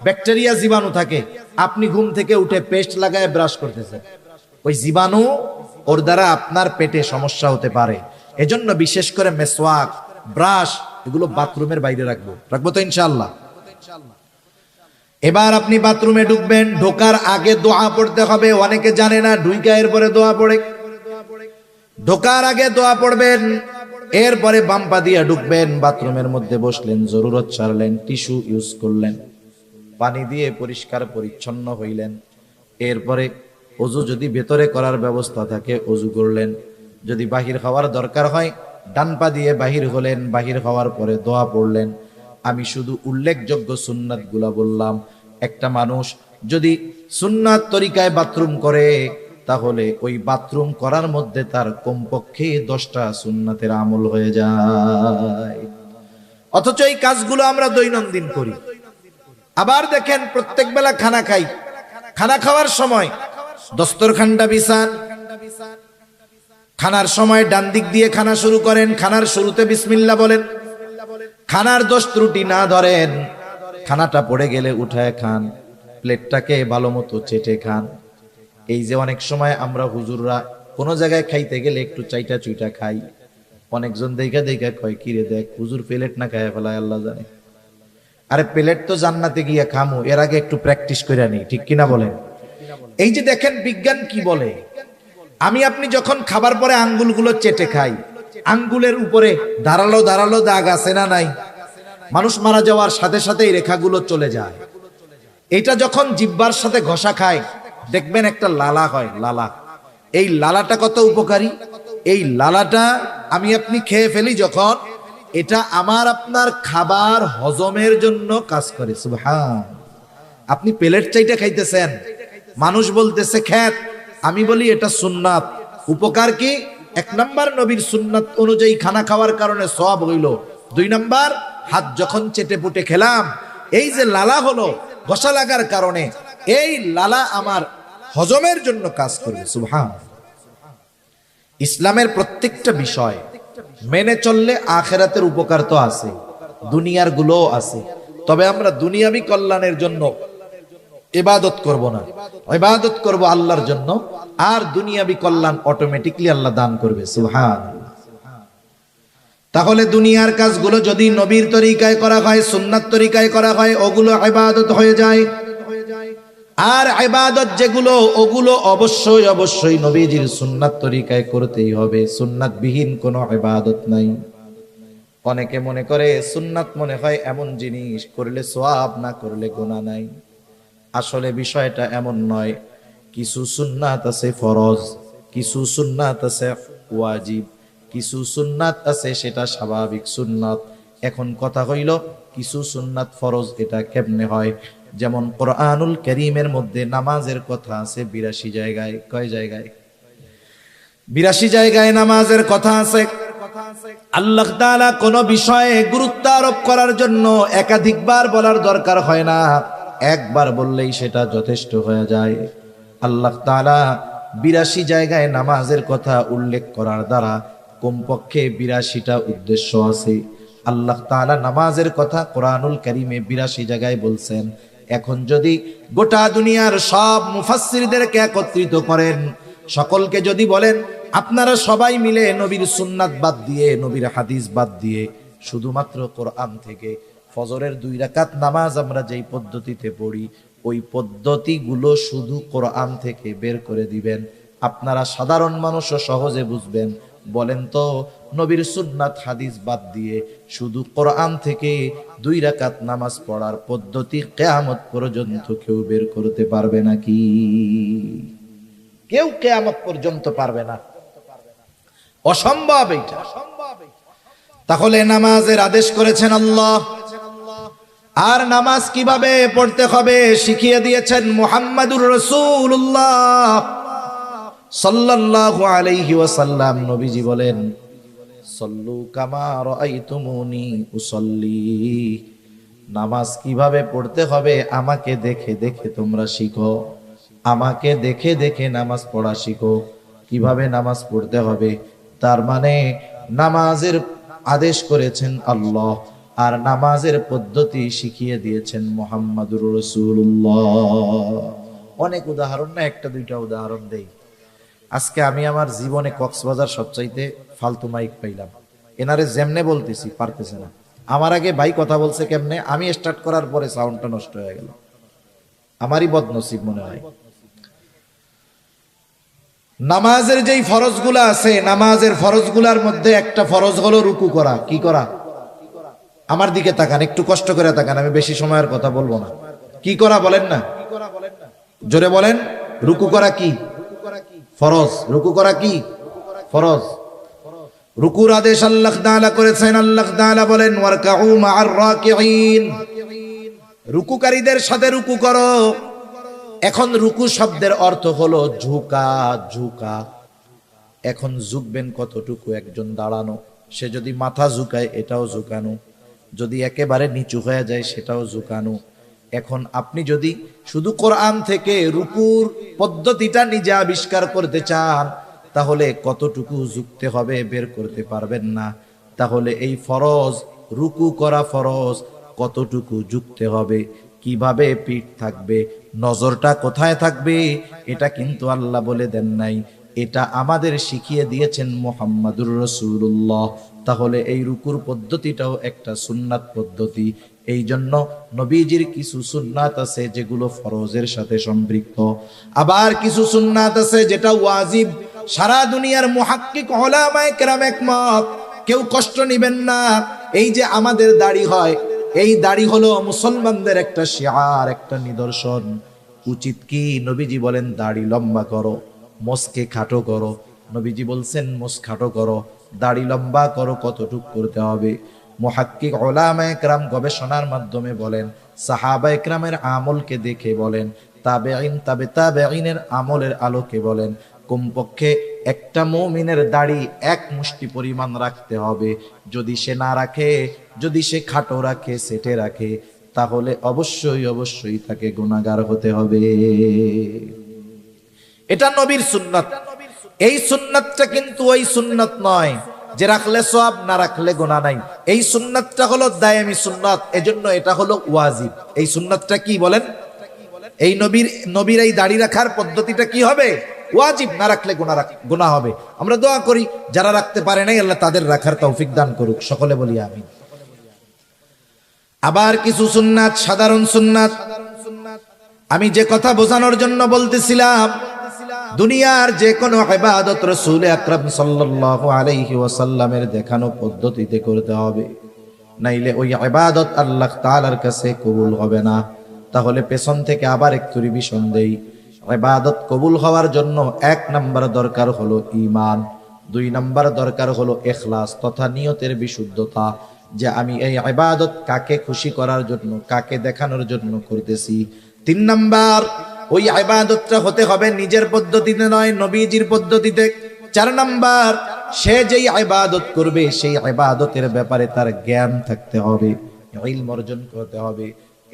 ব্যাকটেরিয়া, জীবাণু থাকে, আপনি ঘুম থেকে উঠে পেস্ট লাগায় ব্রাশ করতেছেন, ওই জীবাণু ওর দ্বারা আপনার পেটে সমস্যা হতে পারে। এজন্য বিশেষ করে মেসওয়াক, ব্রাশ এগুলো বাথরুমের বাইরে রাখবো তো ইনশাআল্লাহ। এবার আপনি বাথরুমে ঢুকবেন, ঢোকার আগে দোয়া পড়তে হবে। অনেকে জানে না, ঢুইকা এরপরে দোয়া পড়ে। ঢোকার আগে দোয়া পড়বেন, এরপরে বাম পা দিয়ে ঢুকবেন, বাথরুমের মধ্যে বসলেন, জরুরত ছাড়লেন, টিস্যু ইউজ করলেন, পানি দিয়ে পরিষ্কার পরিচ্ছন্ন হইলেন, এরপরে ওযু যদি ভেতরে করার ব্যবস্থা থাকে ওযু করলেন, যদি বাহির খাওয়ার দরকার হয় ডান পা দিয়ে বাহির হলেন, বাহির হওয়ার পরে দোয়া পড়লেন। আমি শুধু উল্লেখযোগ্য সুন্নাত গুলা বললাম। একটা মানুষ যদি সুন্নাত তরিকায় বাথরুম করে তাহলে ওই বাথরুম করার মধ্যে তার কমপক্ষে 10টা সুন্নাতের আমল হয়ে যায়। অথচ এই কাজগুলো আমরা দৈনন্দিন করি। আবার দেখেন, প্রত্যেক বেলা খানা খাই, খানা খাওয়ার সময় দস্তরখানটা বিছান, খানার সময় ডান দিক দিয়ে খানা শুরু করেন, খানার শুরুতে বিসমিল্লাহ বলেন, খানার দোষ ত্রুটি না ধরেন, খানাটা পড়ে গেলে উঠায় খান, প্লেটটাকে ভালো মতো চেটে খান। এই যে অনেক সময় আমরা হুজুররা কোনো জায়গায় খাইতে গেলে একটু চাইটা চুইটা খাই, অনেকজন দেখা দেখা কয় কিরে দেখ হুজুর প্লেট না খায় ফেলায়, আল্লাহ জানে। আরে প্লেট তো জান্নাতে গিয়া খামু, এর আগে একটু প্র্যাকটিস করে নি, ঠিক কিনা বলেন? এই যে দেখেন বিজ্ঞান কি বলে, আমি আপনি যখন খাবার পরে আঙ্গুলগুলো চেটে খাই, আঙ্গুলের উপরে ধারালো ধারালো দাগ আছে না নাই? মানুষ মারা যাওয়ার সাথে সাথে এই রেখাগুলো চলে যায়। এটা যখন জিহ্বার সাথে ঘষা খায় দেখবেন একটা লালা হয়, লালা। এই লালাটা কত উপকারী! এই লালাটা আমি আপনি খেয়ে ফেলি যখন, এটা আমার আপনার খাবার হজমের জন্য কাজ করে। সুবহান। আপনি প্লেট চাইটা খাইতেছেন, মানুষ বলতেছে খ্যাত, আমি বলি এটা সুন্নাত। উপকার কি? 1 নাম্বার নবীর সুন্নাত অনুযায়ী খানা খাওয়ার কারণে সওয়াব হইল। 2 নাম্বার, হাত যখন চেটে পুটে খেলাম, এই যে লালা হলো ঘষা লাগার কারণে, এই লালা আমার হজমের জন্য কাজ করবে। সুবহান। ইসলামের প্রত্যেকটা বিষয় মেনে চললে আখিরাতের উপকার তো আছে, দুনিয়ার গুলোও আছে। তবে আমরা দুনিয়াবি কল্যাণের জন্য ইবাদত করব না, ইবাদত করব আল্লাহর জন্য, আর দুনিয়াবি কল্যাণ অটোমেটিকলি আল্লাহ দান করবে। সুবহান। তাহলে দুনিয়ার কাজগুলো যদি নবীর তরিকায় করা হয়, সুন্নাত তরিকায় করা হয়, ওগুলো ইবাদত হয়ে যায়। আর ইবাদত যেগুলো, ওগুলো অবশ্যই অবশ্যই নবীজির সুন্নাত তরিকায় করতেই হবে। সুন্নাত বিহীন কোনো ইবাদত নাই। অনেকে মনে করে সুন্নাত মনে হয় এমন জিনিস, করলে সওয়াব না করলে গুনাহ নাই। আসলে বিষয়টা এমন নয়। কিছু সুন্নাত আছে ফরজ, কিছু সুন্নাত আছে ওয়াজিব, কিছু সুন্নাত আছে সেটা স্বাভাবিক সুন্নাত। এখন কথা হইল কিছু সুন্নাত ফরজ, এটা কেমনে হয়? যেমন কোরআনুল কারীমের মধ্যে নামাজের কথা আছে 82 জায়গায়। কয় জায়গায়? 82 জায়গায় নামাজের কথা আছে। আল্লাহ তাআলা কোন বিষয়ে গুরুত্ব আরোপ করার জন্য একাধিকবার বলার দরকার হয় না, একবার বললেই সেটা যথেষ্ট হয়ে যায়। আল্লাহ তাআলা 82 জায়গায় নামাজের কথা উল্লেখ করার দ্বারা কমপক্ষে 82টা উদ্দেশ্য আছে। আল্লাহ তাআলা নামাজের কথা কোরআনুল কারীমে 82 জায়গায় বলছেন। এখন যদি গোটা দুনিয়ার সব মুফাসসিরদেরকে একত্রিত করেন, সকলকে যদি বলেন আপনারা সবাই মিলে নবীর সুন্নাত বাদ দিয়ে, নবীর হাদিস বাদ দিয়ে শুধুমাত্র কোরআন থেকে ফজরের 2 রাকাত নামাজ আমরা যেই পদ্ধতিতে পড়ি, ওই পদ্ধতিগুলো শুধু কোরআন থেকে বের করে দিবেন, আপনারা সাধারণ মানুষও সহজে বুঝবেন বলেন তো নবীর সুন্নাত হাদিস বাদ দিয়ে শুধু কোরআন থেকে 2 রাকাত নামাজ পড়ার পদ্ধতি কিয়ামত পর্যন্ত কেউ বের করতে পারবে নাকি? কেউ কিয়ামত পর্যন্ত পারবে না, অসম্ভব এটা। তাহলে নামাজের আদেশ করেছেন আল্লাহ, আর নামাজ কিভাবে পড়তে হবে শিখিয়ে দিয়েছেন মুহাম্মাদুর রাসূলুল্লাহ সাল্লাল্লাহু আলাইহি ওয়াসাল্লাম। নবীজি বলেন, সল্লু কামা রাআইতুমুনি উসাল্লি। নামাজ কিভাবে পড়তে হবে আমাকে দেখে দেখে তোমরা শিখো, আমাকে দেখে দেখে নামাজ পড়া শিখো। কিভাবে নামাজ পড়তে হবে, তার মানে নামাজের আদেশ করেছেন আল্লাহ, আর নামাজের পদ্ধতি শিখিয়ে দিয়েছেন মুহাম্মাদুর রাসূলুল্লাহ। অনেক উদাহরণ না, একটা দুইটা উদাহরণ দেই। আজকে আমি আমার জীবনে কক্সবাজার সবচাইতে ফালতু মাইক পাইলাম। এনারে যেমনে বলতেছি পারতেছে না। আমার আগে ভাই কথা বলছে কেমনে, আমি স্টার্ট করার পরে সাউন্ডটা নষ্ট হয়ে গেল। আমারই বদনসিব মনে হয়। নামাজের যেই ফরজগুলা আছে, নামাজের ফরজগুলার মধ্যে একটা ফরজ হলো রুকু করা। কি করা? আমার দিকে তাকান, একটু কষ্ট করে তাকান, আমি বেশি সময়ের কথা বলবো না। কি করা বলেন না, জোরে বলেন। রুকু করা কি ফরজ? রুকু করা কি ফরজ? রুকুর আদেশ আল্লাহ তাআলা করেছেন। আল্লাহ তাআলা বলেন, ওয়ারকাউ মা'আর রাকিঈন, রুকুকারীদের সাথে রুকু করো। এখন রুকু শব্দের অর্থ হলো ঝুঁকা, ঝুঁকা। এখন ঝুঁকবেন কতটুকু? একজন দাঁড়ানো, সে যদি মাথা ঝুঁকায় এটাও ঝুঁকানো, যদি একেবারে নিচু হয়ে যায় সেটাও ঝুঁকানো। এখন আপনি যদি শুধু কোরআন থেকে রুকুর পদ্ধতিটা নিজে আবিষ্কার করতে চান, তাহলে কতটুকু ঝুঁকতে হবে বের করতে পারবেন না। তাহলে এই ফরজ, রুকু করা ফরজ, কতটুকু ঝুঁকতে হবে, কিভাবে পিঠ থাকবে, নজরটা কোথায় থাকবে, এটা কিন্তু আল্লাহ বলে দেন নাই, এটা আমাদের শিখিয়ে দিয়েছেন মুহাম্মাদুর রাসূলুল্লাহ। তাহলে এই রুকুর পদ্ধতিটাও একটা সুন্নাত পদ্ধতি। এই জন্য নবীজির কিছু সুন্নাত আছে যেগুলো ফরজের সাথে সম্পৃক্ত, আবার কিছু সুন্নাত আছে যেটা ওয়াজিব। সারা দুনিয়ার মুহাক্কিক উলামায়ে কেরাম একমত, কেউ কষ্ট নেবেন না। এই যে আমাদের দাড়ি হয়, এই দাড়ি হলো মুসলমানদের একটা শিআর, একটা নিদর্শন। উচিত কি? নবীজি বলেন দাড়ি লম্বা করো, মোসকে খাটো করো। নবীজি বলছেন মোস খাটো করো, দাড়ি লম্বা করো। কতটুক করতে হবে? মুহাক্কিক উলামায়ে কেরাম গবেষণার মাধ্যমে বলেন, সাহাবায়ে কেরামের আমলকে দেখে বলেন, তাবেঈন, তাবেঈনের আমলের আলোকে বলেন, কমপক্ষে একটা মুমিনের দাড়ি 1 মুষ্টি পরিমাণ রাখতে হবে। যদি সে না রাখে, যদি সে খাটো রাখে, সেটে রাখে, তাহলে অবশ্যই অবশ্যই তাকে গুনাহগার হতে হবে। এটা নবীর সুন্নাত। এই সুন্নাতটা কিন্তু ওই সুন্নাত নয় যে রাখলে সওয়াব, না রাখলে গুনাহ নাই। এই সুন্নাতটা হলো দায়েমি সুন্নাত, এজন্য এটা হলো ওয়াজিব। এই সুন্নাতটা কি বলেন? এই নবীর এই দাড়ি রাখার পদ্ধতিটা কি হবে? ওয়াজিব। না রাখলে গুনাহ হবে। আমরা দোয়া করি যারা রাখতে পারে নাই আল্লাহ তাদের রাখার তৌফিক দান করুক। সকলে বলি আমিন। আবার কিছু সুন্নাত, সাধারণ সুন্নাত, আমি যে কথা বোঝানোর জন্য বলতেছিলাম, দুনিয়ার যে কোনো ইবাদত রাসূল আকরাম সাল্লাল্লাহু আলাইহি ওয়াসাল্লামের দেখানো পদ্ধতিতে করতে হবে, নাইলে ওই ইবাদত আল্লাহ তাআলার কাছে কবুল হবে না। তাহলে পেছন থেকে আবার একটু রিভিশন দেই। ইবাদত কবুল হওয়ার জন্য 1 নাম্বার দরকার হলো ঈমান, 2 নাম্বার দরকার হলো ইখলাস তথা নিয়তের বিশুদ্ধতা, যে আমি এই ইবাদত কাকে খুশি করার জন্য, কাকে দেখানোর জন্য করতেছি। 3 নাম্বার, ওই ইবাদতটা হতে হবে নিজের পদ্ধতিতে নয়, নবীজির পদ্ধতিতে। 4 নাম্বার, সে যেই ইবাদত করবে সেই ইবাদতের ব্যাপারে তার জ্ঞান থাকতে হবে, ইলম অর্জন করতে হবে।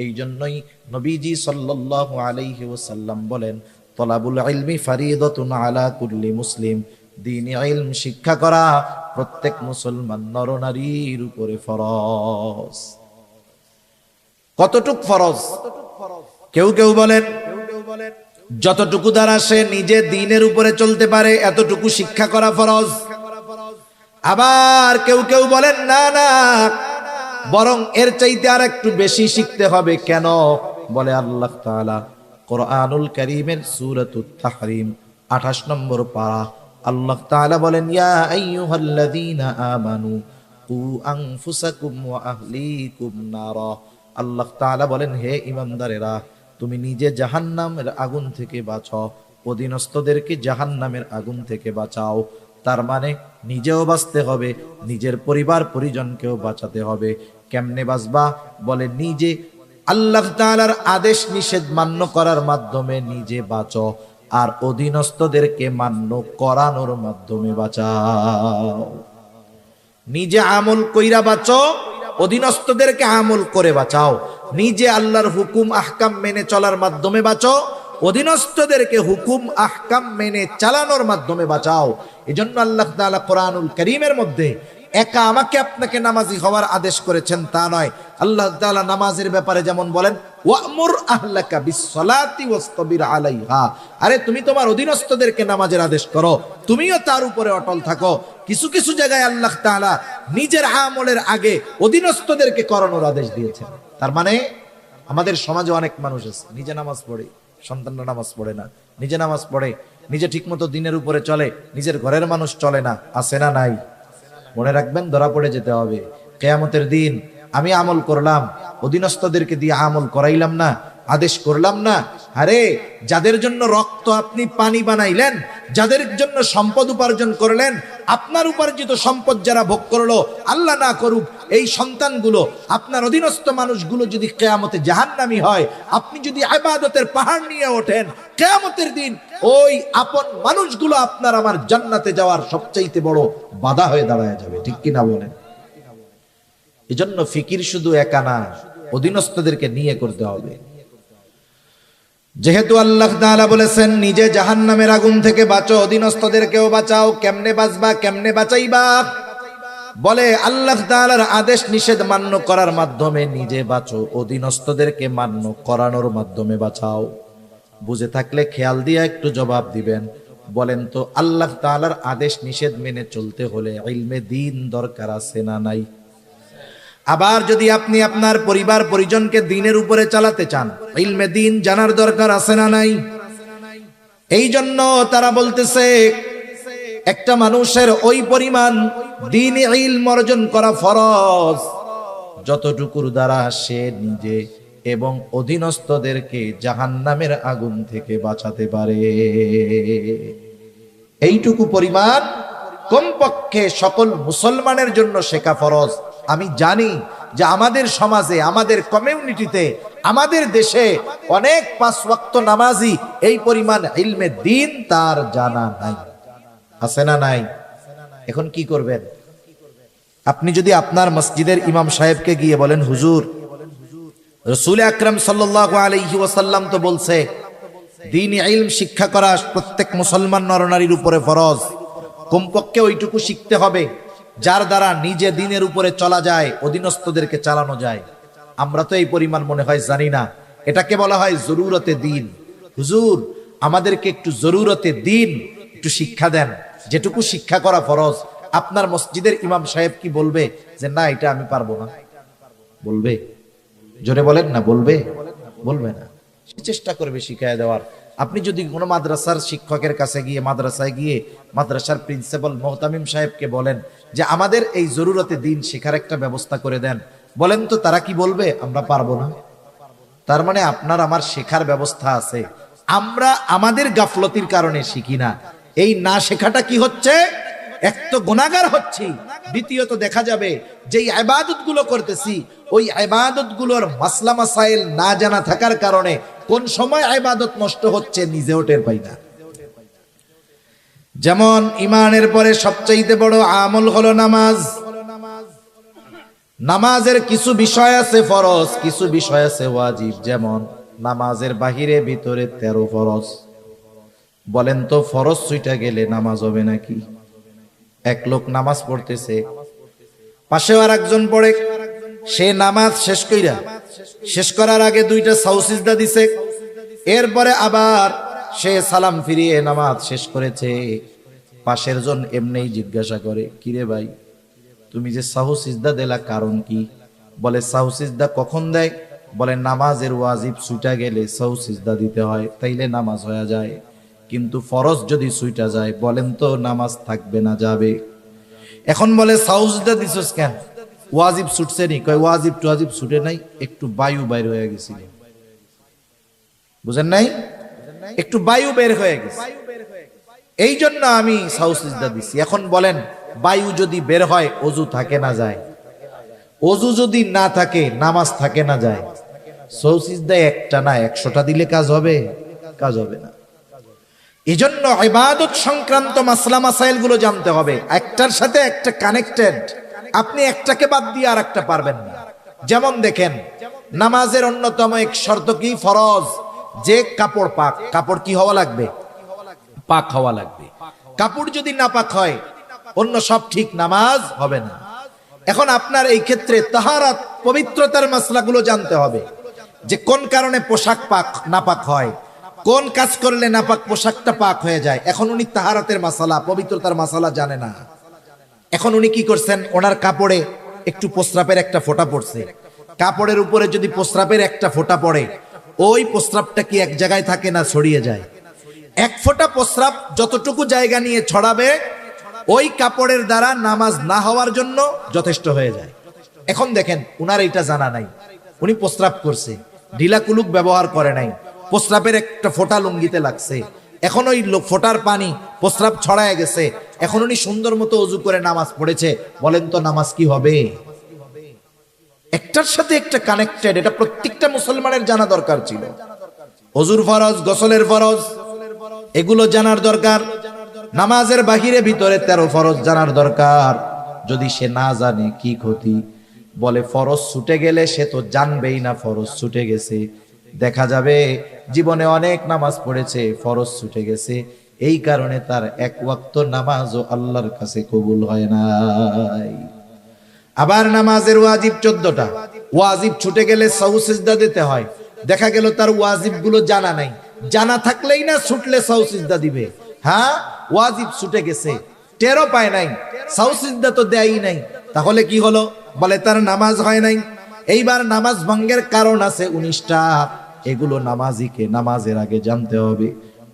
এই জন্যই নবীজি সাল্লাল্লাহু আলাইহি ওয়াসাল্লাম বলেন, তলাবুল ইলমি ফারিদাতুন আলা কুল্লি মুসলিম, দ্বীনি ইলম শিক্ষা করা প্রত্যেক মুসলমান নরনারীর উপরে ফরজ। কতটুক ফরজ? কেউ কেউ বলেন যতটুকু দ্বারা সে নিজে দ্বীনের উপরে চলতে পারে এতটুকু শিক্ষা করা ফরজ। আবার কেউ কেউ বলেন না না, বরং এর চাইতে আর একটু বেশি শিখতে হবে। কেন? বলে আল্লাহ তাআলা কোরআনুল কারীমের সূরাতুত তাহরিম 28 নম্বর পারা আল্লাহ তাআলা বলেন, ইয়া আইয়ুহাল্লাযীনা আমানু কু আনফুসাকুম ওয়া আহলিকুম নারা। আল্লাহ তাআলা বলেন, হে ঈমানদারেরা, তুমি নিজে জাহান্নামের আগুন থেকে বাঁচাও, অধীনস্থদেরকে জাহান্নামের আগুন থেকে বাঁচাও। তার মানে নিজেও বাঁচতে হবে, নিজের পরিবার পরিজনকেও বাঁচাতে হবে। কেমনে বাঁচবা? বলে নিজে আল্লাহ তাআলার আদেশ নিষেধ মান্য করার মাধ্যমে নিজে বাঁচো, আর অধীনস্থদেরকে মান্য করানোর মাধ্যমে বাঁচাও। নিজে আমল কইরা বাঁচো, অধীনস্থদেরকে আমল করে বাঁচাও। নিজে আল্লাহর হুকুম আহকাম মেনে চলার মাধ্যমে বাঁচো, অধীনস্থদেরকে হুকুম আহকাম মেনে চালানোর মাধ্যমে বাঁচাও। এজন্য আল্লাহ তাআলা কোরআনুল কারীমের মধ্যে একা আমাকে আপনাকে নামাজি হওয়ার আদেশ করেছেন তা নয়। আল্লাহ তাআলা নামাজের ব্যাপারে যেমন বলেন, ওয়ামুর আহলাকা বিসসালাতি ওয়াসতাবির আলাইহা, আরে তুমি তোমার অধীনস্থদেরকে নামাজের আদেশ করো, তুমিও তার উপরে অটল থাকো। কিছু কিছু জায়গায় আল্লাহ তাআলা নিজের আমলের আগে অধীনস্থদেরকে করানোর আদেশ দিয়েছেন। তার মানে আমাদের সমাজে অনেক মানুষ আছে নিজে নামাজ পড়ে, সন্তানরা নামাজ পড়ে না, নিজে নামাজ পড়ে, নিজে ঠিকমতো দিনের উপরে চলে, নিজের ঘরের মানুষ চলে না। আছে না নাই? মনে রাখবেন, ধরা পড়ে যেতে হবে কিয়ামতের দিন। আমি আমল করলাম, অধীনস্থদেরকে দিয়ে আমল করাইলাম না, আদেশ করলাম না। আরে যাদের জন্য রক্ত আপনি পানি বানাইলেন, যাদের জন্য সম্পদ উপার্জন করলেন, আপনার উপার্জিত সম্পদ যারা ভোগ করলো, আল্লাহ না করুক এই সন্তানগুলো, আপনার অধীনস্থ মানুষগুলো যদি কিয়ামতে জাহান্নামী হয়, আপনি যদি ইবাদতের পাহাড় নিয়ে ওঠেন, কিয়ামতের দিন ওই আপন মানুষগুলো আপনার আমার জান্নাতে যাওয়ার সবচাইতে বড় বাধা হয়ে দাঁড়ায় যাবে। ঠিক কি না বলেন? এজন্য ফিকির শুধু একা না, অধীনস্থদেরকে নিয়ে করতে হবে। যেহেতু আল্লাহ তাআলা বলেছেন নিজে জাহান্নামের আগুন থেকে বাঁচো, অধীনস্থদেরকেও বাঁচাও। কেমনে বাঁচবা, কেমনে বাঁচাইবা? বলে আল্লাহ তাআলার আদেশ নিষেধ মান্য করার মাধ্যমে নিজে বাঁচো, অধীনস্থদেরকে মান্য করানোর মাধ্যমে বাঁচাও। বুঝে থাকলে খেয়াল দিয়ে একটু জবাব দিবেন। বলেন তো, আল্লাহ তাআলার আদেশ নিষেধ মেনে চলতে হলে ইলমে দ্বীন দরকার আছে না নাই? আবার যদি আপনি আপনার পরিবার পরিজনকে দ্বীনের উপরে চালাতে চান, ইলমে দ্বীন জানার দরকার আছে না নাই? এই জন্য তারা বলতেছে একটা মানুষের ওই পরিমাণ দ্বীনি ইলম অর্জন করা ফরজ যতটুকুর দ্বারা সে নিজে এবং অধীনস্থদেরকে জাহান্নামের আগুন থেকে বাঁচাতে পারে। এইটুকু পরিমাণ কমপক্ষে সকল মুসলমানের জন্য শেখা ফরজ। আমি জানি যে আমাদের সমাজে, আমাদের কমিউনিটিতে, আমাদের দেশে অনেক পাঁচ ওয়াক্ত নামাজি এই পরিমাণ ইলমে দ্বীন তার জানা নাই। আছে না নাই? এখন কি করবেন? আপনি যদি আপনার মসজিদের ইমাম সাহেবকে গিয়ে বলেন, হুজুর, রাসূল আকরাম সাল্লাল্লাহু আলাইহি ওয়াসাল্লাম তো বলছে দ্বীনি ইলম শিক্ষা করা প্রত্যেক মুসলমান নরনারীর উপরে ফরজ, কমপক্ষে ওইটুকু শিখতে হবে যার দ্বারা নিজে দ্বীনের উপরে চলা যায়, অধীনস্থদেরকে চালানো যায়। আমরা তো এই পরিমাণ মনে হয় জানি না। এটাকে বলা হয় জরুরতে দ্বীন। হুজুর, আমাদেরকে একটু জরুরতে দ্বীন একটু শিক্ষা দেন, যেটুকু শিক্ষা করা ফরজ। আপনার মসজিদের ইমাম সাহেব কি বলবে যে না এটা আমি পারবো না? বলবে? জোরে বলেন না, বলবে? বলবে না। সে চেষ্টা করবে শিখায় দেওয়ার। আপনি যদি কোনো মাদ্রাসার শিক্ষকের কাছে গিয়ে, মাদ্রাসায় গিয়ে মাদ্রাসার প্রিন্সিপাল মোহতামিম সাহেবকে বলেন যে আমাদের এই জরুরতে দ্বীন শেখার একটা ব্যবস্থা করে দেন, বলেন তো তারা কি বলবে? আমরা পারবো না। তার মানে আপনার আমার শেখার ব্যবস্থা আছে, আমরা আমাদের গাফলতির কারণে শিখি না। এই না শেখাটা কি হচ্ছে? এক তো গুনাহগার হচ্ছি, দ্বিতীয়ত দেখা যাবে যে ইবাদত গুলো করতেছি ওই ইবাদত গুলোর মাসলা মাসাইল না জানা থাকার কারণে কোন সময় ইবাদত নষ্ট হচ্ছে নিজেও টের পাই না। যেমন ইমানের পরে সবচেয়ে বড় আমল হলো নামাজ। নামাজের কিছু বিষয় আছে ফরজ, কিছু বিষয় আছে ওয়াজিব। যেমন নামাজের বাহিরে ভিতরে 13 ফরজ। বলেন তো ফরজ ছুইটা গেলে নামাজ হবে নাকি? এক লোক নামাজ পড়তেছে, পাশেও আর একজন পড়ে, সে নামাজ শেষ করার আগে 2টা সাউসিজদা দিছে, এরপরে আবার সে সালাম ফিরিয়ে নামাজ শেষ করেছে। পাশের জন এমনিই জিজ্ঞাসা করে, কিরে ভাই, তুমি যে সাহু সিজদা দিলা কারণ কি? বলে সাহু সিজদা কখন দেয়? বলে নামাজের ওয়াজিব ছুটা গেলে সাহু সিজদা দিতে হয়, তাইলে নামাজ হয়ে যায়। কিন্তু ফরজ যদি ছুইটা যায় বলেন তো নামাজ থাকবে না যাবে? এখন বলে সাউজদা দিছস কেন? ওয়াজিব ছুটছে নি? কয় ওয়াজিব টুয়াজিব ছুটে নাই, একটু বায়ু বাইর হয়ে গেছিল। বুঝেন নাই? একটু বায়ু বের হয়ে গেছে, এই জন্য আমি সাউজদা দিছি। এখন বলেন বায়ু যদি বের হয় ওযু থাকে না যায়? ওযু যদি না থাকে নামাজ থাকে না যায়? সাউজদা একটা না 100টা দিলে কাজ হবে? কাজ হবে না। এজন্য ইবাদত সংক্রান্ত মাসলা মাসাইল গুলো জানতে হবে, একটার সাথে একটা কানেক্টেড। আপনি একটাকে বাদ দিয়ে আর একটা পারবেন না। যেমন দেখেন, নামাজের অন্যতম এক শর্ত কি? ফরজ যে কাপড় পাক। কাপড় কি হওয়া লাগবে? পাক হওয়া লাগবে। কাপড় যদি না পাক হয় অন্য সব ঠিক, নামাজ হবে না। এখন আপনার এই ক্ষেত্রে তাহারাত পবিত্রতার মাসলাগুলো জানতে হবে, যে কোন কারণে পোশাক পাক নাপাক হয়, কোন কাজ করলে নাপাক পোশাকটা পাক হয়ে যায়। এখন উনি তাহারাতের মাসালা, পবিত্রতার মাসালা জানে না। এখন উনি কি করছেন? ওনার কাপড়ে একটু প্রস্রাবের একটা ফোঁটা পড়ছে। কাপড়ের উপরে যদি প্রস্রাবের একটা ফোঁটা পড়ে, ওই প্রস্রাবটা কি এক জায়গায় থাকে না ছড়িয়ে যায়? এক ফোঁটা প্রস্রাব যতটুকু জায়গা নিয়ে ছড়াবে ওই কাপড়ের দ্বারা নামাজ না হওয়ার জন্য যথেষ্ট হয়ে যায়। এখন দেখেন উনার এটা জানা নাই, উনি প্রস্রাব করছে, ঢিলা কুলুক ব্যবহার করে নাই, প্রস্রাবের একটা ফোঁটা লুঙ্গিতে লাগছে, এখন ওই ফোঁটার পানি প্রস্রাব ছড়ায় গেছে, এখন উনি সুন্দর মতো ওযু করে নামাজ পড়েছে, বলেন তো নামাজ কি হবে? একটার সাথে একটা কানেক্টেড, এটা প্রত্যেকটা মুসলমানের জানা দরকার ছিল। ওযুর ফরজ, গোসলের ফরজ, এগুলো জানার দরকার। নামাজের বাহিরে ভিতরে 13 ফরজ জানার দরকার। যদি সে না জানে কি ক্ষতি? বলে ফরজ ছুটে গেলে সে তো জানবেই না ফরজ ছুটে গেছে। দেখা যাবে জীবনে অনেক নামাজ পড়েছে, ফরজ ছুটে গেছে, এই কারণে তার এক ওয়াক্ত নামাজও আল্লাহর কাছে কবুল হয় নাই। আবার নামাজের ওয়াজিব 14টা, ওয়াজিব ছুটে গেলে সাউ সিজদা দিতে হয়। দেখা গেল তার ওয়াজিব গুলো জানা নাই, জানা থাকলেই না ছুটলে সাউ সিজদা দিবে। হ্যাঁ, ওয়াজিব ছুটে গেছে, টেরও পায় নাই, সাউ সিজদা তো দেয়ই নাই, তাহলে কি হলো? বলে তার নামাজ হয় নাই। এইবার নামাজ ভঙ্গের কারণ আছে 19টা, এগুলো নামাজিকে নামাজের আগে জানতে হবে।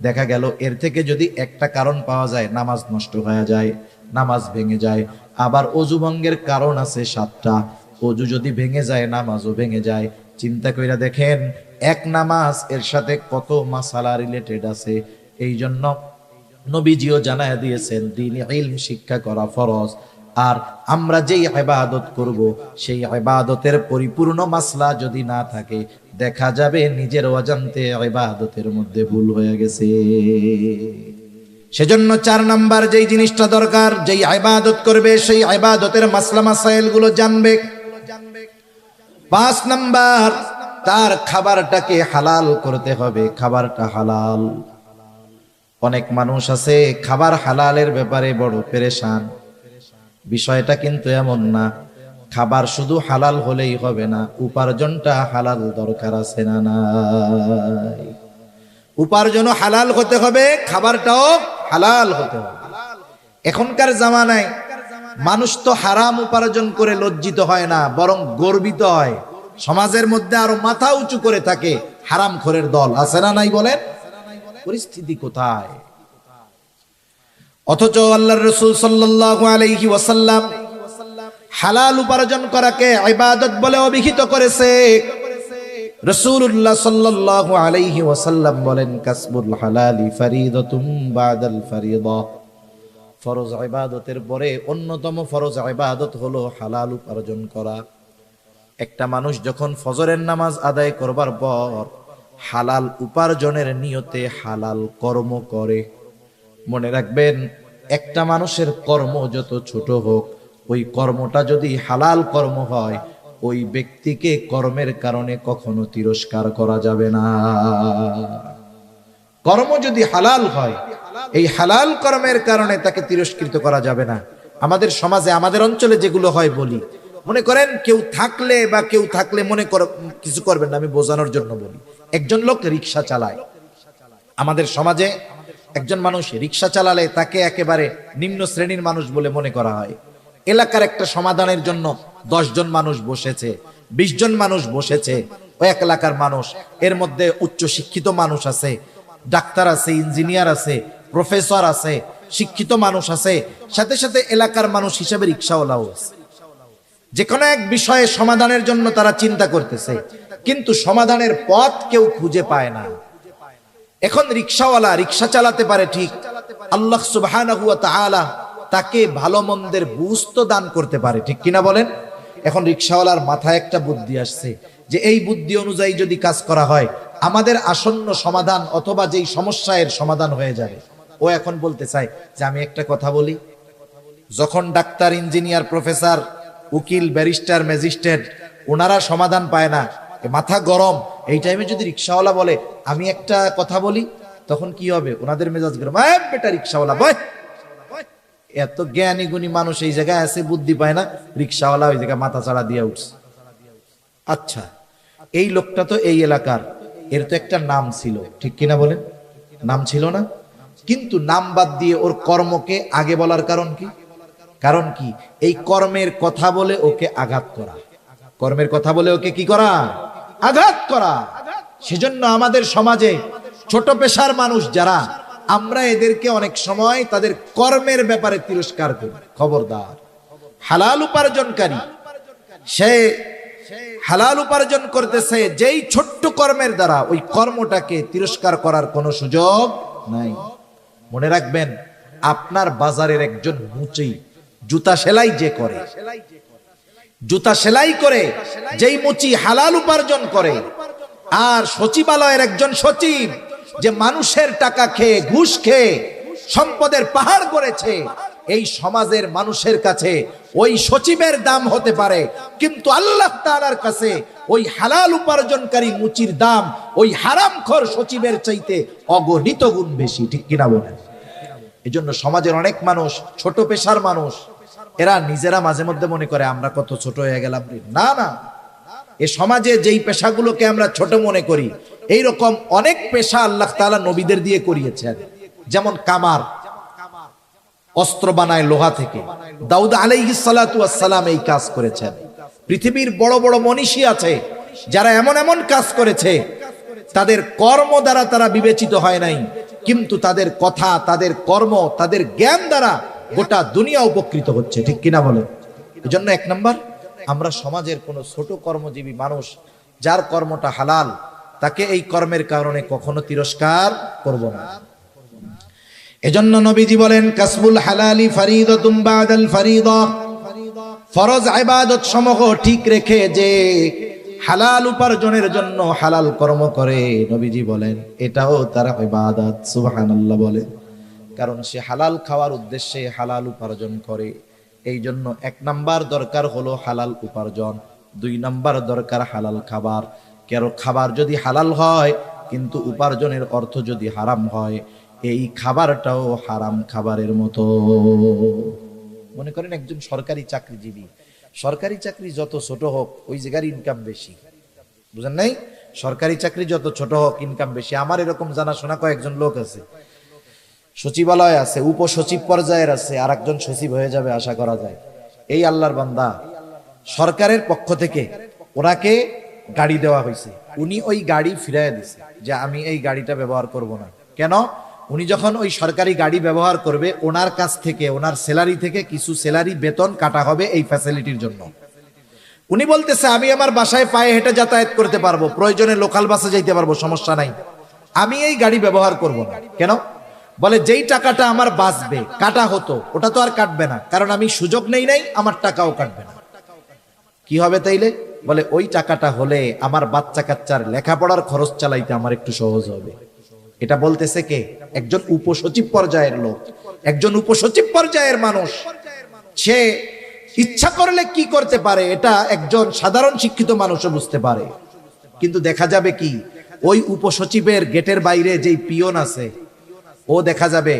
দেখা গেল এর থেকে যদি একটা কারণ পাওয়া যায় নামাজ নষ্ট হয়ে যায়, নামাজ ভেঙে যায়। আবার অজু ভঙ্গের কারণ আছে 7টা, অজু যদি ভেঙে যায় নামাজও ভেঙে যায়। চিন্তা কইরা দেখেন এক নামাজ এর সাথে কত মাসালা রিলেটেড আছে। এই জন্য নবীজিও জানায়া দিয়েছেন দ্বীনি ইলম শিক্ষা করা ফরজ। আর আমরা যেই ইবাদত করব সেই ইবাদতের পরিপূর্ণ মাসলা যদি না থাকে, দেখা যাবে নিজের অজান্তে ইবাদতের মধ্যে ভুল হয়ে গেছে। সেজন্য 4 নাম্বার যেই জিনিসটা দরকার, যেই ইবাদত করবে সেই ইবাদতের মাসলা মাসাইল গুলো জানবে। 5 নাম্বার, তার খাবারটাকে হালাল করতে হবে, খাবারটা হালাল। অনেক মানুষ আছে খাবার হালালের ব্যাপারে বড় পেরেশান। বিষয়টা কিন্তু এমন না, খাবার শুধু হালাল হলেই হবে না, উপার্জনটা হালাল দরকার আছে না নাই? উপার্জনও হালাল হতে হবে, খাবারটাও হালাল হতে হবে। এখনকার জামানায় মানুষ তো হারাম উপার্জন করে লজ্জিত হয় না, বরং গর্বিত হয়। সমাজের মধ্যে আরো মাথা উঁচু করে থাকে হারামখোরের দল, আছে না নাই বলেন? পরিস্থিতি কোথায়? অথচ আল্লাহর রাসূল সাল্লাল্লাহু আলাইহি ওয়াসাল্লাম হালাল উপার্জন করাকে ইবাদত বলে অভিহিত করেছে। রাসূলুল্লাহ সাল্লাল্লাহু আলাইহি ওয়াসাল্লাম বলেন, কাসবুল হালালি ফরিদাতুম বাদাল ফরিদা। ফরজ ইবাদতের পরে অন্যতম ফরজ ইবাদত হলো হালাল উপার্জন করা। একটা মানুষ যখন ফজরের নামাজ আদায় করবার পর হালাল উপার্জনের নিয়তে হালাল কর্ম করে, মনে রাখবেন একটা মানুষের কর্ম যত ছোট হোক, ওই কর্মটা যদি হালাল কর্ম হয়, ওই ব্যক্তিকে কর্মের কারণে কখনো তিরস্কার করা যাবে না। কর্ম যদি হালাল হয়, এই হালাল কর্মের কারণে তাকে তিরস্কৃত করা যাবে না। আমাদের সমাজে, আমাদের অঞ্চলে যেগুলো হয় বলি, মনে করেন কেউ থাকলে মনে কর কিছু করবেন না, আমি বোঝানোর জন্য বলি। একজন লোক রিক্সা চালায়, আমাদের সমাজে একজন মানুষ রিক্সা চালালে তাকে একেবারে নিম্ন শ্রেণীর মানুষ বলে মনে করা হয়। এলাকার একটা সমাধানের জন্য 10 জন মানুষ বসেছে, 20 জন মানুষ বসেছে, ওই এক এলাকার মানুষ, এর মধ্যে উচ্চ শিক্ষিত মানুষ আছে, ডাক্তার আছে, ইঞ্জিনিয়ার আছে, প্রফেসর আছে, শিক্ষিত মানুষ আছে, সাথে সাথে এলাকার মানুষ হিসেবে রিক্সাওয়ালাও আছে। যে কোনো এক বিষয়ে সমাধানের জন্য তারা চিন্তা করতেছে, কিন্তু সমাধানের পথ কেউ খুঁজে পায় না। এখন রিক্সাওয়ালা রিক্সা চালাতে পারে ঠিক, আল্লাহ সুবহানাহু ওয়া তাআলা তাকে ভালো মন্দের বুঝ তো দান করতে পারে, ঠিক কিনা বলেন? এখন রিক্সাওয়ালার মাথায় একটা বুদ্ধি আসছে যে এই বুদ্ধি অনুযায়ী যদি কাজ করা হয় আমাদের আসন্ন সমাধান অথবা যেই সমস্যার সমাধান হয়ে যাবে। ও এখন বলতে চায় যে আমি একটা কথা বলি, যখন ডাক্তার, ইঞ্জিনিয়ার, প্রফেসর, উকিল, ব্যারিস্টার, ম্যাজিস্ট্রেট ওনারা সমাধান পায় না, মাথা গরম, এই টাইমে যদি রিক্সাওয়ালা বলে আমি একটা কথা বলি, তখন কি হবে? ওনাদের মেজাজ গরম, বেটা রিক্সাওয়ালা বয়। এত জ্ঞানী গুণী মানুষ এই জায়গায় আছে, বুদ্ধি পায় না, রিক্সাওয়ালা ওই জায়গায় মাথা চাড়া দিয়ে উঠছে। আচ্ছা, এই লোকটা তো এই এলাকার, এর তো একটা নাম ছিল, ঠিক কিনা বলেন? নাম ছিল না? কিন্তু নাম বাদ দিয়ে ওর কর্মকে আগে বলার কারণ কি? কারণ কি? এই কর্মের কথা বলে ওকে আঘাত করা, কর্মের কথা বলে ওকে কি করা? আঘাত করা। সেজন্য আমাদের সমাজে ছোট পেশার মানুষ যারা, আমরা এদেরকে অনেক সময় তাদের কর্মের ব্যাপারে তিরস্কার করি। খবরদার, হালাল উপার্জনকারী, সে হালাল উপার্জন করতেছে, যেই ছোট্ট কর্মের দ্বারা ওই কর্মটাকে তিরস্কার করার কোনো সুযোগ নাই। মনে রাখবেন, আপনার বাজারের একজন মুচি জুতা সেলাই যে করে, জুতা সেলাই করে যেই মুচি হালাল উপার্জন করে, আর সচিবালয়ের একজন সচিব যে মানুষের টাকা খেয়ে, ঘুষ খেয়ে সম্পদের পাহাড় করেছে, এই সমাজের মানুষের কাছে ওই সচিবের দাম হতে পারে, কিন্তু আল্লাহ তাআলার কাছে ওই হালাল উপার্জনকারী মুচির দাম ওই হারামখোর সচিবের চাইতে অগণিত গুণ বেশি, ঠিক কিনা বলেন? এজন্য সমাজের অনেক মানুষ, ছোট পেশার মানুষ, এরা নিজেরা মাঝে মধ্যে মনে করে আমরা কত ছোট হয়ে গেলাম। না না, এ সমাজে যেই পেশাগুলোকে আমরা ছোট মনে করি, এইরকম অনেক পেশা আল্লাহ তাআলা নবীদের দিয়ে করিয়েছেন। যেমন কামার, অস্ত্র বানায় লোহা থেকে, দাউদ আলাইহিস সালাতু ওয়াস সালাম এই কাজ করেছেন। পৃথিবীর বড় বড় মনীষী আছে যারা এমন এমন কাজ করেছে, তাদের কর্ম দ্বারা তারা বিবেচিত হয় নাই, কিন্তু তাদের কথা, তাদের কর্ম, তাদের জ্ঞান দ্বারা গোটা দুনিয়া উপকৃত হচ্ছে, ঠিক কিনা বলেন? এজন্য এক নাম্বার, আমরা সমাজের কোন ছোট কর্মজীবী মানুষ যার কর্মটা হালাল, তাকে এই কর্মের কারণে কখনো তিরস্কার করব না। এজন্য নবীজি বলেন, কাসবুল হালালি ফরিদাতুম বাদাল ফরিদা, ফরজ ইবাদত সমূহ ঠিক রেখে যে হালাল উপার্জনের জন্য হালাল কর্ম করে, নবীজি বলেন এটাও তার ইবাদত। সুবহানাল্লাহ বলেন, কারণ সে হালাল খাওয়ার উদ্দেশ্যে হালাল উপার্জন করে। এই জন্য এক নাম্বার দরকার হলো হালাল উপার্জন, দুই নাম্বার দরকার হালাল খাবার। কারো খাবার যদি হালাল হয় কিন্তু উপার্জনের অর্থ যদি হারাম হয়, এই খাবারটাও হারাম খাবারের মতো। মনে করেন একজন সরকারি চাকরিজীবী, সরকারি চাকরি যত ছোট হোক ওই জায়গার ইনকাম বেশি, বুঝেন নাই? সরকারি চাকরি যত ছোট হোক ইনকাম বেশি। আমার এরকম জানাশোনা কয়েকজন লোক আছে, সচিবালয় আছে, উপসচিব পর্যায়ের আছে, আর একজন সচিব হয়ে যাবে আশা করা যায়। এই আল্লাহর বান্দা, সরকারের পক্ষ থেকে ওনাকে গাড়ি দেওয়া হয়েছে, উনি ওই গাড়ি ফিরাইয়া দিছে যে আমি এই গাড়িটা ব্যবহার করব না। কেন? উনি যখন ওই সরকারি গাড়ি ব্যবহার করবে, ওনার কাছ থেকে, ওনার স্যালারি থেকে কিছু স্যালারি বেতন কাটা হবে এই ফ্যাসিলিটির জন্য। উনি বলতেছে আমি আমার বাসায় পায়ে হেঁটে যাতায়াত করতে পারবো, প্রয়োজনে লোকাল বাসে যাইতে পারবো, সমস্যা নাই, আমি এই গাড়ি ব্যবহার করব না। কেন? বলে যেই টাকাটা আমার বাঁচবে, কাটা হতো, ওটা তো আর কাটবে না, কারণ আমি সুযোগ নেই নাই, আমার টাকাও কাটবে না। কি হবে তাইলে? বলে ওই টাকাটা হলে আমার বাচ্চা কাচ্চার লেখাপড়ার খরচ চালাইতে আমার একটু সহজ হবে। এটা বলতেছে কে? একজন উপসচিব পর্যায়ের লোক, একজন উপসচিব পর্যায়ের মানুষ। সে ইচ্ছা করলে কি করতে পারে এটা একজন সাধারণ শিক্ষিত মানুষও বুঝতে পারে। কিন্তু দেখা যাবে কি, ওই উপসচিবের গেটের বাইরে যেই পিয়ন আছে ও দেখা যাবে,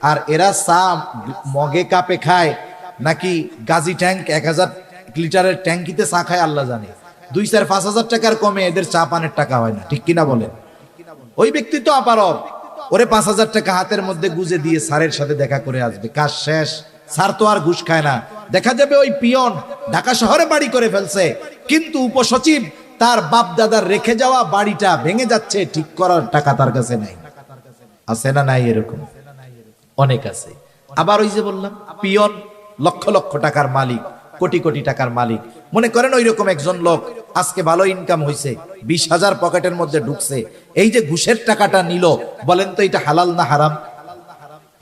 আর এরা চা মগে কাপে খায় নাকি গাজি ট্যাঙ্ক 1000 লিটারের ট্যাঙ্কিতে চা খায় আল্লাহ জানে। 2-4-5 হাজার টাকার কমে এদের চা পানের টাকা হয় না, ঠিক কিনা বলেন? ওই ব্যক্তি তো আপারব, ওরে 5,000 টাকা হাতের মধ্যে গুজে দিয়ে স্যারের সাথে দেখা করে আসবে, কাজ শেষ। স্যার তো আর ঘুষ খায় না। দেখা যাবে ওই পিয়ন ঢাকা শহরে বাড়ি করে ফেলছে, কিন্তু উপসচিব তার বাপ দাদার রেখে যাওয়া বাড়িটা ভেঙে যাচ্ছে, ঠিক করার টাকা তার কাছে নাই। আছে না নাই? এরকম অনেক আছে। আবার ওই যে বললাম পিয়ন, লক্ষ লক্ষ টাকার মালিক, কোটি কোটি টাকার মালিক, মনে করেন ওই রকম একজন লোক আজকে ভালো ইনকাম হয়েছে, 20,000 পকেটের মধ্যে ঢুকছে, এই যে ঘুষের টাকাটা নিল, বলেন তো এটা হালাল না হারাম?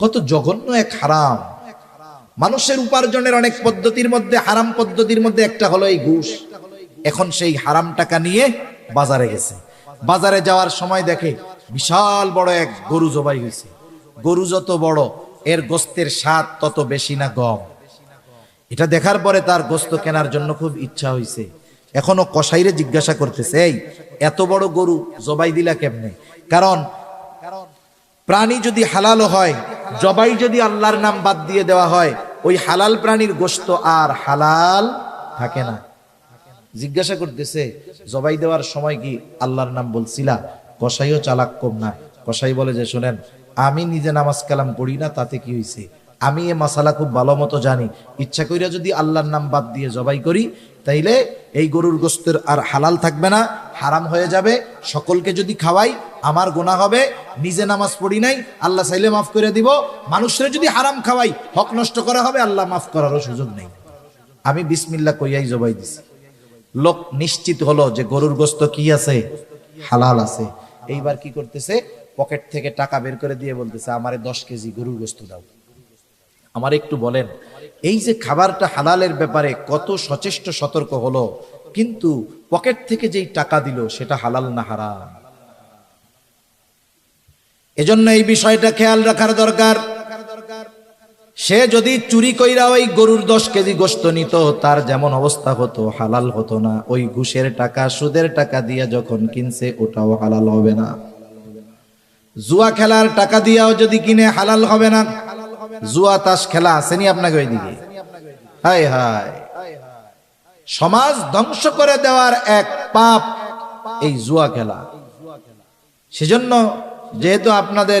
কত জঘন্য এক হারাম। মানুষের উপার্জনের অনেক পদ্ধতির মধ্যে হারাম পদ্ধতির মধ্যে একটা হলো এই ঘুষ। এখন সেই হারাম টাকা নিয়ে বাজারে গেছে, বাজারে যাওয়ার সময় দেখে বিশাল বড় এক গরু জবাই হয়েছে। গরু যত বড় এর গোস্তের স্বাদ তত বেশি না কম? এটা দেখার পরে তার গোস্ত কেনার জন্য খুব ইচ্ছা হয়েছে। এখনো কসাইরে জিজ্ঞাসা করতেছে, এই এত বড় গরু জবাই দিলা কেমনে? কারণ প্রাণী যদি হালাল হয়, জবাই যদি আল্লাহর নাম বাদ দিয়ে দেওয়া হয়, ওই হালাল প্রাণীর গোস্ত আর হালাল থাকে না। জিজ্ঞাসা করতেছে, জবাই দেওয়ার সময় কি আল্লাহর নাম বলছিলা? কসাইও চালাক কম না। কসাই বলে যে, শোনেন, আমি নিজে নামাজ কালাম পড়ি না, তাতে কি হয়েছে? আমি এ মাসালা খুব ভালো মতো জানি। ইচ্ছা কইরা যদি আল্লাহর নাম বাদ দিয়ে জবাই করি, তাইলে এই গরুর গোস্তের আর হালাল থাকবে না, হারাম হয়ে যাবে। সকলকে যদি খাওয়াই আমার গুনাহ হবে। নিজে নামাজ পড়ি নাই, আল্লাহ চাইলে মাফ করে দিব। মানুষের যদি হারাম খাওয়াই, হক নষ্ট করা হবে, আল্লাহ মাফ করারও সুযোগ নেই। আমি বিসমিল্লাহ কইয়াই জবাই দিছি। লোক নিশ্চিত হলো যে গরুর গোস্ত কি আছে? হালাল আছে। এইবার কি করতেছে? পকেট থেকে টাকা বের করে দিয়ে বলতেছে, আমারে 10 কেজি গরুর গোস্ত দাও। আমার একটু বলেন, এই যে খাবারটা হালালের ব্যাপারে কত সচেষ্ট সতর্ক হলো, কিন্তু পকেট থেকে যেই টাকা দিল সেটা হালাল না হারাম? এজন্য এই বিষয়টা খেয়াল রাখার দরকার। সে যদি চুরি কইরা ওই গরুর 10 কেজি গোস্ত নিত, তার যেমন অবস্থা হতো, হালাল হতো না। ওই ঘুষের টাকা, সুদের টাকা দিয়ে যখন কিনছে, ওটাও হালাল হবে না। জুয়া খেলার টাকা দিয়াও যদি কিনে, হালাল হবে না। জুয়া তাস খেলা আসেনি আপনাকে ওইদিকে? হায় হায়, সমাজ ধ্বংস করে দেওয়ার এক পাপ এই জুয়া খেলা। সেজন্য যেহেতু আপনাদের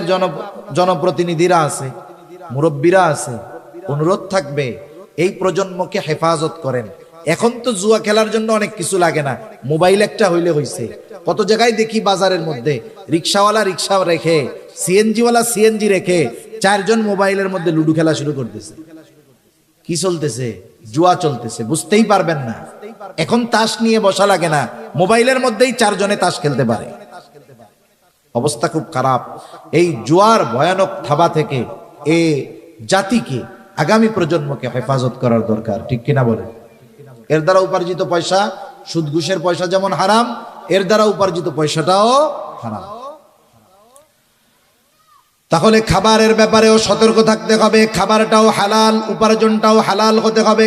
জনপ্রতিনিধিরা আছে, মুরব্বীরা আছে, অনুরোধ থাকবে এই প্রজন্মকে হেফাজত করেন। এখন তো জুয়া খেলার জন্য অনেক কিছু লাগে না, মোবাইল একটা হইলে হইছে। কত জায়গায় দেখি বাজারের মধ্যে রিক্সাওয়ালা রিক্সা রেখে, সিএনজিওয়ালা সিএনজি রেখে 4 জন মোবাইলের মধ্যে লুডু খেলা শুরু করতেছে। কি চলতেছে? জুয়া চলতেছে, বুঝতেই পারবেন না। এখন তাস নিয়ে বসা লাগে না, মোবাইলের মধ্যেই 4 জনে তাস খেলতে পারে। অবস্থা খুব খারাপ। এই জুয়ার ভয়ানক থাবা থেকে এ জাতিকে, আগামী প্রজন্মকে হেফাজত করার দরকার, ঠিক কিনা বলেন? এর দ্বারা উপার্জিত পয়সা, সুদ ঘুষের পয়সা যেমন হারাম, এর দ্বারা উপার্জিত পয়সাটাও হারাম। তাহলে খাবারের ব্যাপারেও সতর্ক থাকতে হবে। খাবারটাও হালাল, উপার্জনটাও হালাল হতে হবে।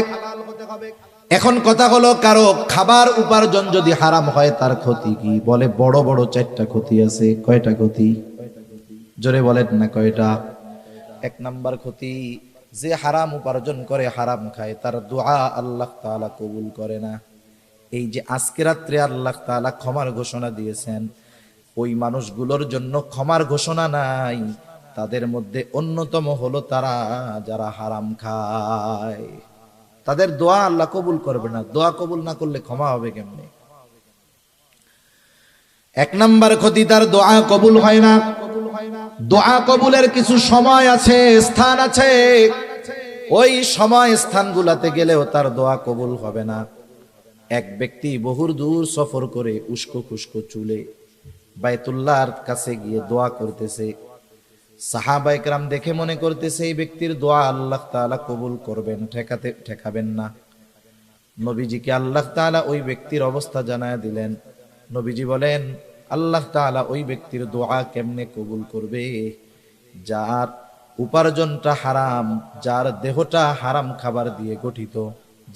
এখন কথা হলো, কারো খাবার উপার্জন যদি হারাম হয়, তার ক্ষতি কি? বলে বড় বড় 4টা ক্ষতি আছে। কয়টা ক্ষতি? জোরে বলেন না কয়টা? 1 নাম্বার ক্ষতি, যে হারাম উপার্জন করে, হারাম খায়, তার দোয়া আল্লাহ তাআলা কবুল করে না। এই যে আজকে রাত্রে আল্লাহ তাআলা ক্ষমার ঘোষণা দিয়েছেন, ওই মানুষগুলোর জন্য ক্ষমার ঘোষণা নাই। তাদের মধ্যে অন্যতম হলো তারা যারা হারাম খায়। তাদের দোয়া আল্লাহ কবুল করবে না। দোয়া কবুল না করলে ক্ষমা হবে কেমনে? 1 নাম্বার ক্ষতি, তার দোয়া কবুল হয় না। দোয়া কবুলের কিছু সময় আছে, স্থান আছে। ওই সময় স্থানগুলাতে গেলেও তার দোয়া কবুল হবে না। এক ব্যক্তি বহু দূর সফর করে উস্কো খুস্কো চুলে বাইতুল্লাহর কাছে গিয়ে দোয়া করতেছে। সাহাবায়ে কেরাম দেখে মনে করতেছে এই ব্যক্তির দোয়া আল্লাহ তাআলা কবুল করবেন, ঠেকাবেন না। নবীজিকে আল্লাহ তাআলা ওই ব্যক্তির অবস্থা জানায় দিলেন। নবীজি বলেন, আল্লাহ তাআলা ওই ব্যক্তির দোয়া কেমনে কবুল করবে? যার উপার্জনটা হারাম, যার দেহটা হারাম খাবার দিয়ে গঠিত,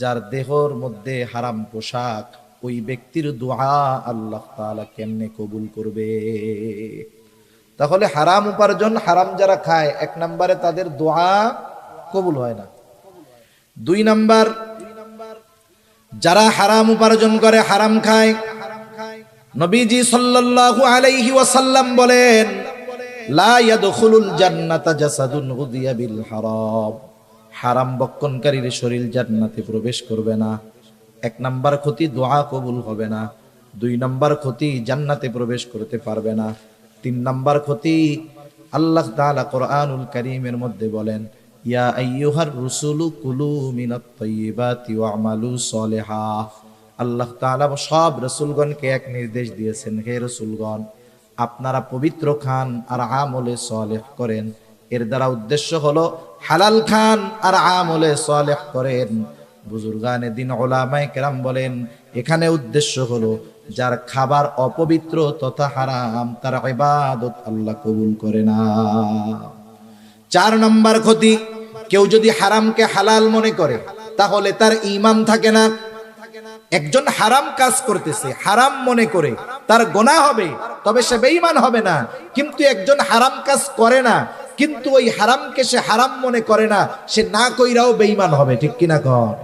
যার দেহর মধ্যে হারাম পোশাক, ওই ব্যক্তির দোয়া আল্লাহ তাআলা কেমনে কবুল করবে? তাহলে হারাম উপার্জন, হারাম যারা খায়, 1 নম্বরে তাদের দোয়া কবুল হয় না। 2 নাম্বার, যারা হারাম উপার্জন করে, হারাম খায়, নবীজি সাল্লাল্লাহু আলাইহি ওয়াসাল্লাম বলেন, লা ইয়াদখুলুল জান্নাতা জাসাদুন গুদিয়া বিল হারাম। হারাম বক্ষণকারীর শরীর জান্নাতে প্রবেশ করবে না। 1 নাম্বার ক্ষতি, দোয়া কবুল হবে না। 2 নাম্বার ক্ষতি, জান্নাতে প্রবেশ করতে পারবে না। 3 নাম্বার ক্ষতি, আল্লাহ তাআলা কোরআনুল কারীমের মধ্যে বলেন, ইয়া আইয়ুহার রুসুলু কুলু মিনাত তাইয়্যিবাতি ওয়া'মালু সলিহা। আল্লাহ তাআলা সব রাসূলগণকে এক নির্দেশ দিয়েছেন, হে রাসূলগণ, আপনারা পবিত্র খান আর আমলে সালেহ করেন। এর দ্বারা উদ্দেশ্য হলো হালাল খান আর আমলে সালেহ করেন। বুজুর্গানে দিন উলামায়ে কেরাম বলেন, এখানে উদ্দেশ্য হলো যার খাবার অপবিত্র তথা হারাম, তার ইবাদত আল্লাহ কবুল করে না। 4 নম্বর ক্ষতি, কেউ যদি হারামকে হালাল মনে করে তাহলে তার ঈমান থাকে না। একজন হারাম কাজ করতেছে, হারাম মনে করে, তার গুনাহ হবে, তবে সে বেঈমান হবে না। কিন্তু একজন হারাম কাজ করে না, কিন্তু ওই হারামকে সে হারাম মনে করে না, সে না কইরাও বেঈমান হবে। ঠিক কিনা কর?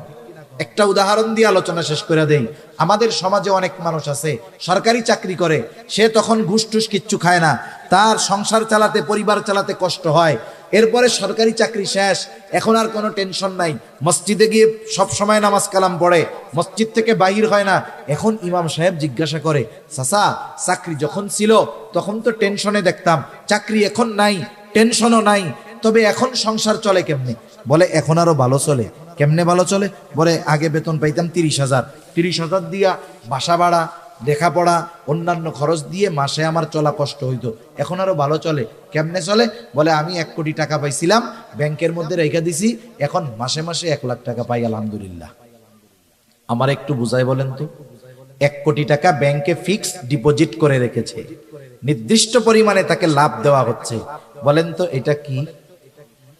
একটা উদাহরণ দিয়ে আলোচনা শেষ করে দেই। আমাদের সমাজে অনেক মানুষ আছে সরকারি চাকরি করে, সে তখন ঘুষ টুস কিচ্ছু খায় না, তার সংসার চালাতে, পরিবার চালাতে কষ্ট হয়। এরপরে সরকারি চাকরি শেষ, এখন আর কোনো টেনশন নাই, মসজিদে গিয়ে সব সময় নামাজ কালাম পড়ে, মসজিদ থেকে বাহির হয় না। এখন ইমাম সাহেব জিজ্ঞাসা করে, চাচা, চাকরি যখন ছিল তখন তো টেনশনে দেখতাম, চাকরি এখন নাই, টেনশনও নাই, তবে এখন সংসার চলে কেমনে? বলে এখন আরো ভালো চলে। কেমনে ভালো চলে? বলে আগে বেতন পাইতাম 30,000, 30,000 দিয়া বাসা ভাড়া, লেখাপড়া, অন্যান্য খরচ দিয়ে মাসে আমার চলা কষ্ট হইতো, এখন আরো ভালো চলে। কেমনে চলে? বলে আমি 1 কোটি টাকা পাইছিলাম, ব্যাংকের মধ্যে রেখে দিছি, এখন মাসে মাসে 1 লাখ টাকা পাই, আলহামদুলিল্লাহ। আমার একটু বুঝাই বলেন তো, 1 কোটি টাকা ব্যাংকে ফিক্সড ডিপোজিট করে রেখেছে, নির্দিষ্ট পরিমাণে তাকে লাভ দেওয়া হচ্ছে। বলেন তো এটা কি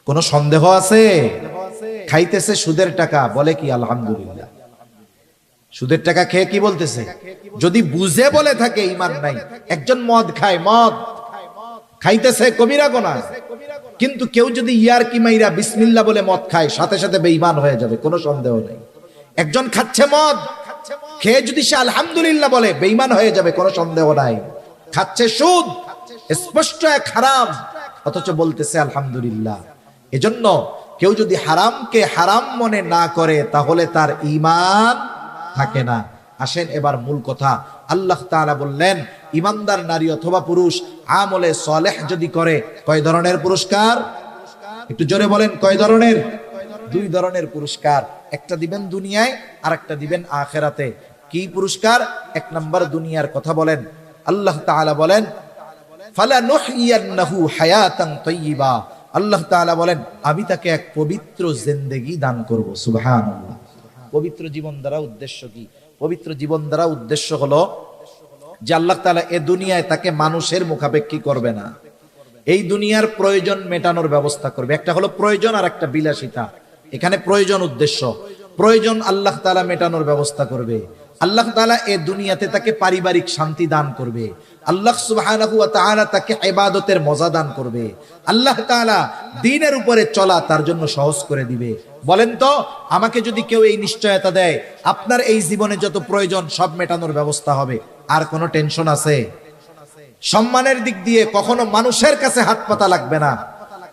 কোনো সন্দেহ আছে? খাইতেছে সুদের টাকা, বলে কি আলহামদুলিল্লাহ। সুদের টাকা খেয়ে কি বলতেছে? যদি বুঝে বলে থাকে ঈমান নাই। একজন মদ খায়, মদ খাইতেছে, কবিরা গুনাহ, কিন্তু কেউ যদি ইয়ারকি মাইরা বিসমিল্লাহ বলে মদ খায়, সাথে সাথে বেঈমান হয়ে যাবে, কোনো সন্দেহ নেই। একজন খাচ্ছে মদ, খেয়ে যদি সে আলহামদুলিল্লাহ বলে, বেঈমান হয়ে যাবে, কোনো সন্দেহ নাই। খাচ্ছে সুদ, স্পষ্ট এক হারাম, অথচ বলতেছে আলহামদুলিল্লাহ। এজন্য কেউ যদি হারামকে হারাম মনে না করে তাহলে তার ঈমান থাকে না। আসেন এবার মূল কথা। আল্লাহ তাআলা বললেন, ঈমানদার নারী অথবা পুরুষ আমলে সালেহ যদি করে, কয় ধরনের পুরস্কার? একটু জোরে বলেন, কয় ধরনের? 2 ধরনের পুরস্কার। একটা দিবেন দুনিয়ায়, আর একটা দিবেন আখিরাতে। কি পুরস্কার? 1 নাম্বার দুনিয়ার কথা বলেন। আল্লাহ তাআলা বলেন, ফালানুহইয়ান্নাহু হায়াতান তাইয়্যিবা। আল্লাহ তাআলা বলেন, আমি তাকে এক পবিত্র জিন্দেগি দান করব। সুবহানাল্লাহ। পবিত্র জীবন দ্বারা উদ্দেশ্য কি? পবিত্র জীবন দ্বারা উদ্দেশ্য হলো যে আল্লাহ তাআলা এ দুনিয়ায় তাকে মানুষের মুখাপেক্ষী করবে না, এই দুনিয়ার প্রয়োজন মেটানোর ব্যবস্থা করবে। একটা হলো প্রয়োজন, আর একটা বিলাসিতা। এখানে প্রয়োজন উদ্দেশ্য, প্রয়োজন আল্লাহ তাআলা মেটানোর ব্যবস্থা করবে। আল্লাহ তাআলা এ দুনিয়াতে তাকে পারিবারিক শান্তি দান করবে। আল্লাহ সুবহানাহু ওয়া তাআলা তাকে ইবাদতের মজা দান করবে। আল্লাহ তাআলা দ্বীনের উপরে চলা তার জন্য সহজ করে দিবে। বলেন তো, আমাকে যদি কেউ এই নিশ্চয়তা দেয় আপনার এই জীবনে যত প্রয়োজন সব মেটানোর ব্যবস্থা হবে, আর কোনো টেনশন আছে? সম্মানের দিক দিয়ে কখনো মানুষের কাছে হাত পাতা লাগবে না,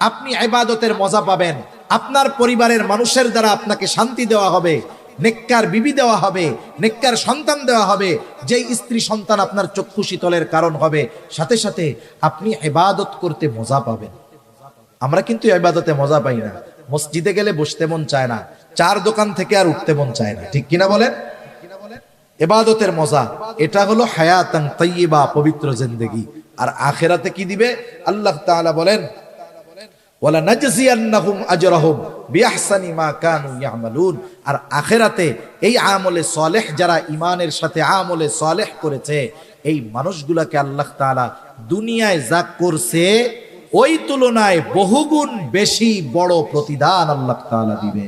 আপনি ইবাদতের মজা পাবেন। আপনার পরিবারের মানুষের দ্বারা আপনাকে শান্তি দেওয়া হবে, নেককার বিবি দেওয়া হবে, নেককার সন্তান দেওয়া হবে, যেই স্ত্রী সন্তান আপনার চক্ষু শীতলের কারণ হবে। সাথে সাথে আপনি ইবাদত করতে মজা পাবেন। আমরা কিন্তু ইবাদতে মজা পাই না। মসজিদে গেলে বসতে মন চায় না, 4 দোকান থেকে আর উঠতে মন চায় না। ঠিক কিনা বলেন? ইবাদতের মজা, এটা হলো হায়াতান তাইয়্যিবা, পবিত্র জিন্দেগি। আর আখিরাতে কি দিবে? আল্লাহ তাআলা বলেন, ওয়ালা নাজজিয়ান্নাহুম আজরাহুম বিআহসানি মা কানু ইয়ামালুন। আর আখিরাতে এই আমলে সালেহ যারা ঈমানের সাথে আমলে সালেহ করেছে, এই মানুষগুলোকে আল্লাহ তাআলা দুনিয়ায় যা করছে ওই তুলনায় বহুগুণ বেশি বড় প্রতিদান আল্লাহ তাআলা দিবে।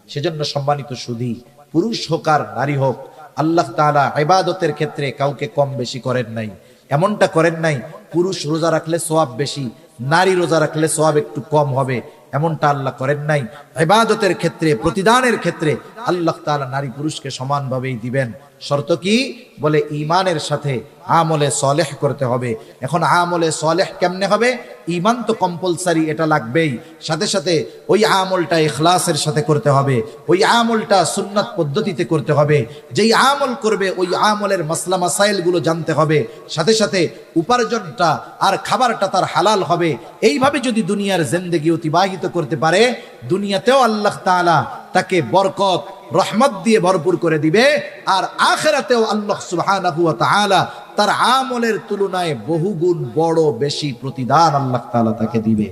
সেজন্য সম্মানিত সুধী, পুরুষ হোক আর নারী হোক, আল্লাহ তাআলা ইবাদতের ক্ষেত্রে কাউকে কম বেশি করেন নাই। এমনটা করেন নাই পুরুষ রোজা রাখলে সওয়াব বেশি, নারী রোজা রাখলে সওয়াব একটু কম হবে, এমনটা আল্লাহ করেন নাই। ইবাদতের ক্ষেত্রে, প্রতিদানের ক্ষেত্রে আল্লাহ তাআলা নারী পুরুষকে সমানভাবেই দিবেন। শর্ত কি? বলে ঈমানের সাথে আমলে সালেহ করতে হবে। এখন আমলে সালেহ কেমনে হবে? ঈমান তো কম্পালসারি, এটা লাগবেই। সাথে সাথে ওই আমলটা ইখলাসের সাথে করতে হবে, ওই আমলটা সুন্নাত পদ্ধতিতে করতে হবে। যেই আমল করবে ওই আমলের মাসলা মাসাইল গুলো জানতে হবে। সাথে সাথে উপার্জনটা আর খাবারটা তার হালাল হবে। এইভাবে যদি দুনিয়ার জিন্দেগি অতিবাহিত করতে পারে, দুনিয়াতেও আল্লাহ তাআলা তাকে বরকত রহমত দিয়ে ভরপুর করে দিবে, আর আখিরাতেও আল্লাহ সুবহানাহু ওয়া তাআলা তার আমলের তুলনায় বহুগুণ বড় বেশি প্রতিদান আল্লাহ তাআলা তাকে দিবে।